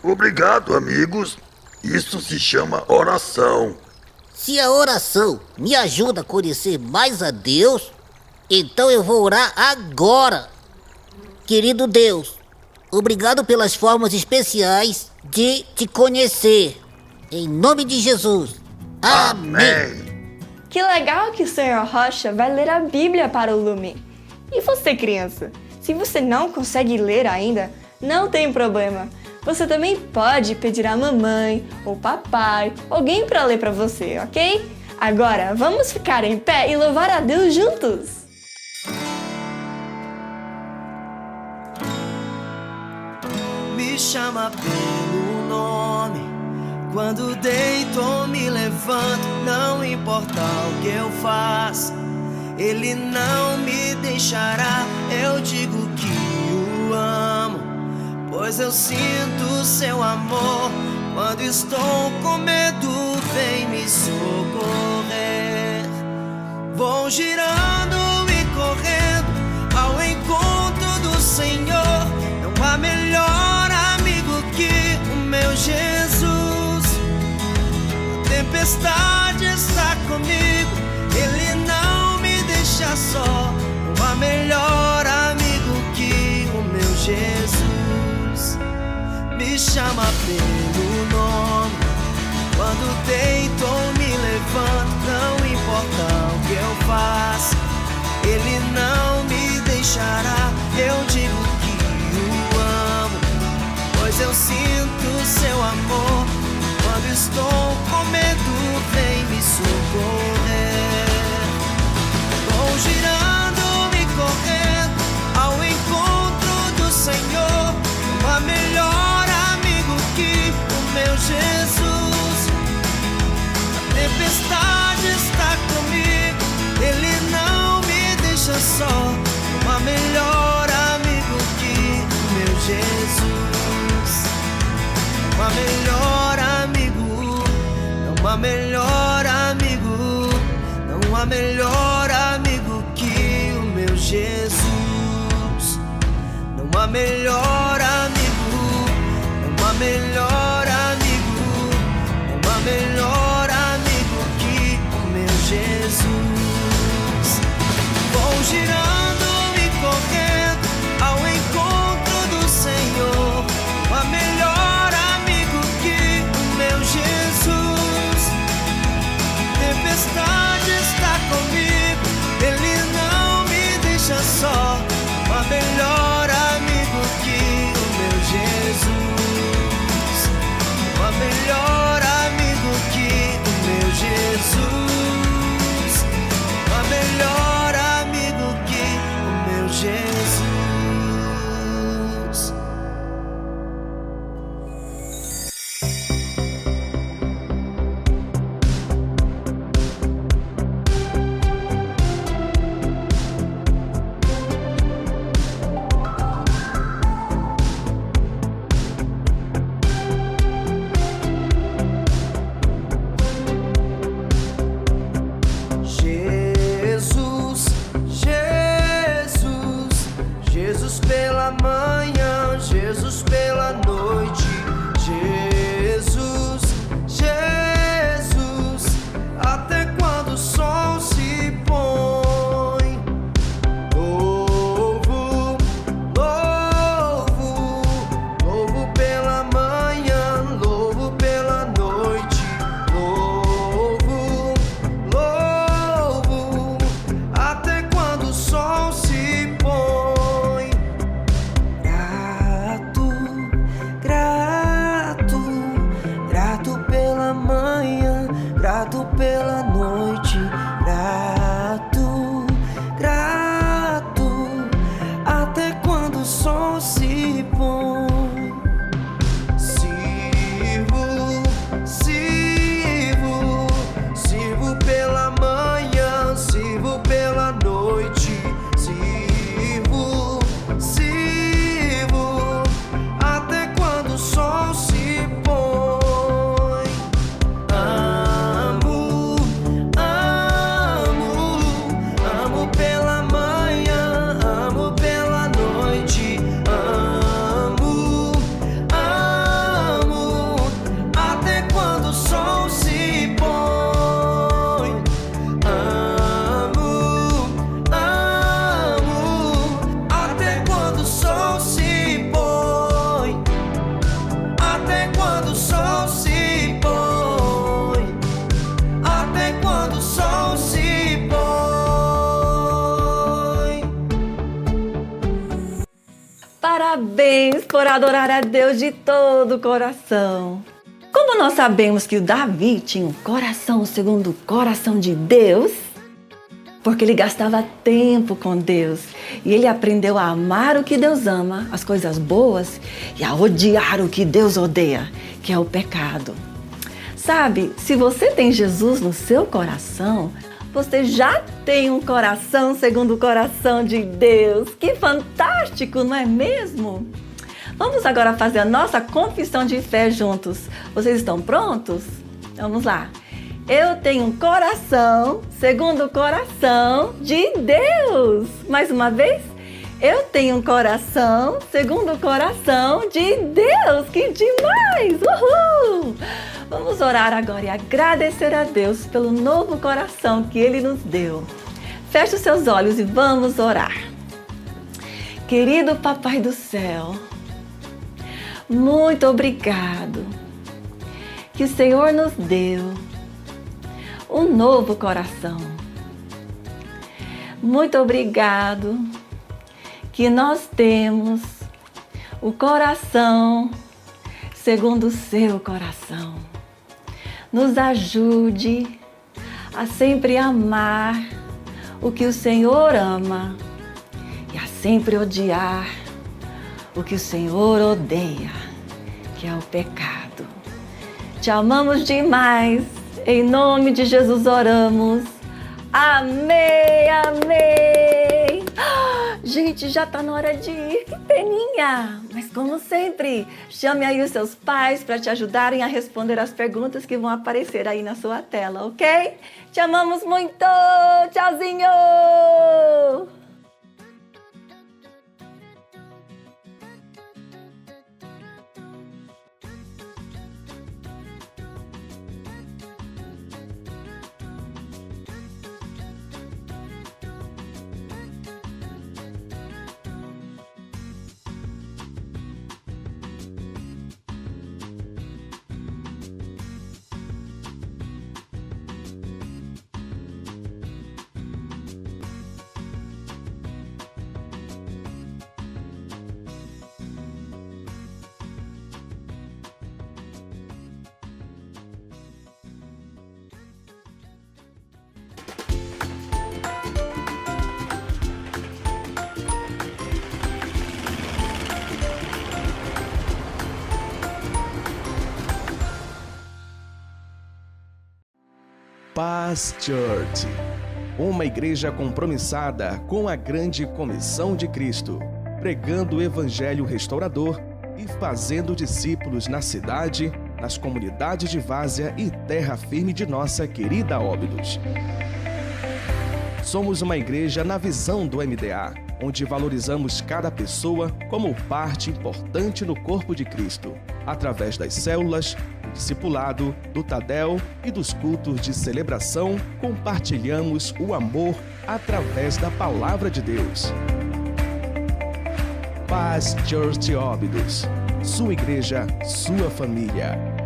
Obrigado, amigos. Isso se chama oração. Se a oração me ajuda a conhecer mais a Deus, então eu vou orar agora. Querido Deus, obrigado pelas formas especiais de te conhecer. Em nome de Jesus. Amém. Que legal que o Senhor Rocha vai ler a Bíblia para o Lumi. E você, criança? Se você não consegue ler ainda, não tem problema. Você também pode pedir a mamãe, ou papai, alguém para ler para você, ok? Agora, vamos ficar em pé e louvar a Deus juntos. Me chama pelo nome. Quando deito ou me levanto, não importa o que eu faço, Ele não me deixará. Eu digo que o amo, pois eu sinto seu amor. Quando estou com medo, vem me socorrer. Vou girando e correndo ao encontro do Senhor. Não há melhor amigo que o meu Jesus. A tempestade está comigo, Ele não me deixa só. Não há melhor amigo que o meu Jesus. Me chama pelo nome. Quando deito ou me levanto, não importa o que eu faço, Ele não me deixará. Eu digo que o amo, pois eu sinto seu amor. Quando estou com medo, vem me socorrer. Vou girando e correndo ao encontro do Senhor. Não há melhor amigo que o meu Jesus. A tempestade está comigo, Ele não me deixa só. Não há melhor amigo que o meu Jesus. Não há melhor amigo, não há melhor amigo, não há melhor amigo que o meu Jesus. Não há melhor amigo, não há melhor amigo, não há melhor amigo que o meu Jesus. Vou girando e correndo ao encontro do Senhor. Não há melhor amigo que o meu Jesus. A tempestade está comigo, Ele não me deixa só. Não há melhor amigo que o meu Jesus. Não há melhor amigo que o meu Jesus. Não há melhor amigo que o meu Jesus. Jesus, Jesus, Jesus pela manhã, Jesus pela noite. Jesus, Jesus, até quando o sol se põe. Louvo, louvo, louvo pela manhã, louvo pela noite. Louvo, louvo, até quando o sol se põe. Grato, grato, grato pela manhã, grato pela noite. Grato, grato, até quando o sol se põe. Sirvo, sirvo, sirvo pela manhã, sirvo pela noite. Sirvo, sirvo, até quando o sol se põe. Amo, amo, amo pela manhã, amo pela noite. Amo, amo, até quando o sol se põe. Amo, amo, até quando o sol se põe. Até quando o sol se põe. Até quando o sol se põe. Parabéns por adorar a Deus de todo o coração. Como nós sabemos que o Davi tinha um coração segundo o coração de Deus, porque ele gastava tempo com Deus e ele aprendeu a amar o que Deus ama, as coisas boas, e a odiar o que Deus odeia, que é o pecado. Sabe, se você tem Jesus no seu coração, você já tem um coração segundo o coração de Deus. Que fantástico, não é mesmo? Vamos agora fazer a nossa confissão de fé juntos. Vocês estão prontos? Vamos lá. Eu tenho um coração segundo o coração de Deus. Mais uma vez. Eu tenho um coração segundo o coração de Deus. Que demais! Uhul! Vamos orar agora e agradecer a Deus pelo novo coração que Ele nos deu. Feche os seus olhos e vamos orar. Querido Papai do Céu, muito obrigado que o Senhor nos deu um novo coração. Muito obrigado que nós temos o coração segundo o seu coração. Nos ajude a sempre amar o que o Senhor ama e a sempre odiar o que o Senhor odeia, que é o pecado. Te amamos demais. Em nome de Jesus oramos. Amém, amém. Gente, já tá na hora de ir. Que peninha. Mas como sempre, chame aí os seus pais para te ajudarem a responder as perguntas que vão aparecer aí na sua tela, ok? Te amamos muito. Tchauzinho. Paz Church, uma igreja compromissada com a grande comissão de Cristo, pregando o evangelho restaurador e fazendo discípulos na cidade, nas comunidades de Várzea e terra firme de nossa querida Óbidos. Somos uma igreja na visão do MDA, onde valorizamos cada pessoa como parte importante no corpo de Cristo, através das células, do discipulado, do Tadel e dos cultos de celebração. Compartilhamos o amor através da palavra de Deus. Paz Church Óbidos, sua igreja, sua família.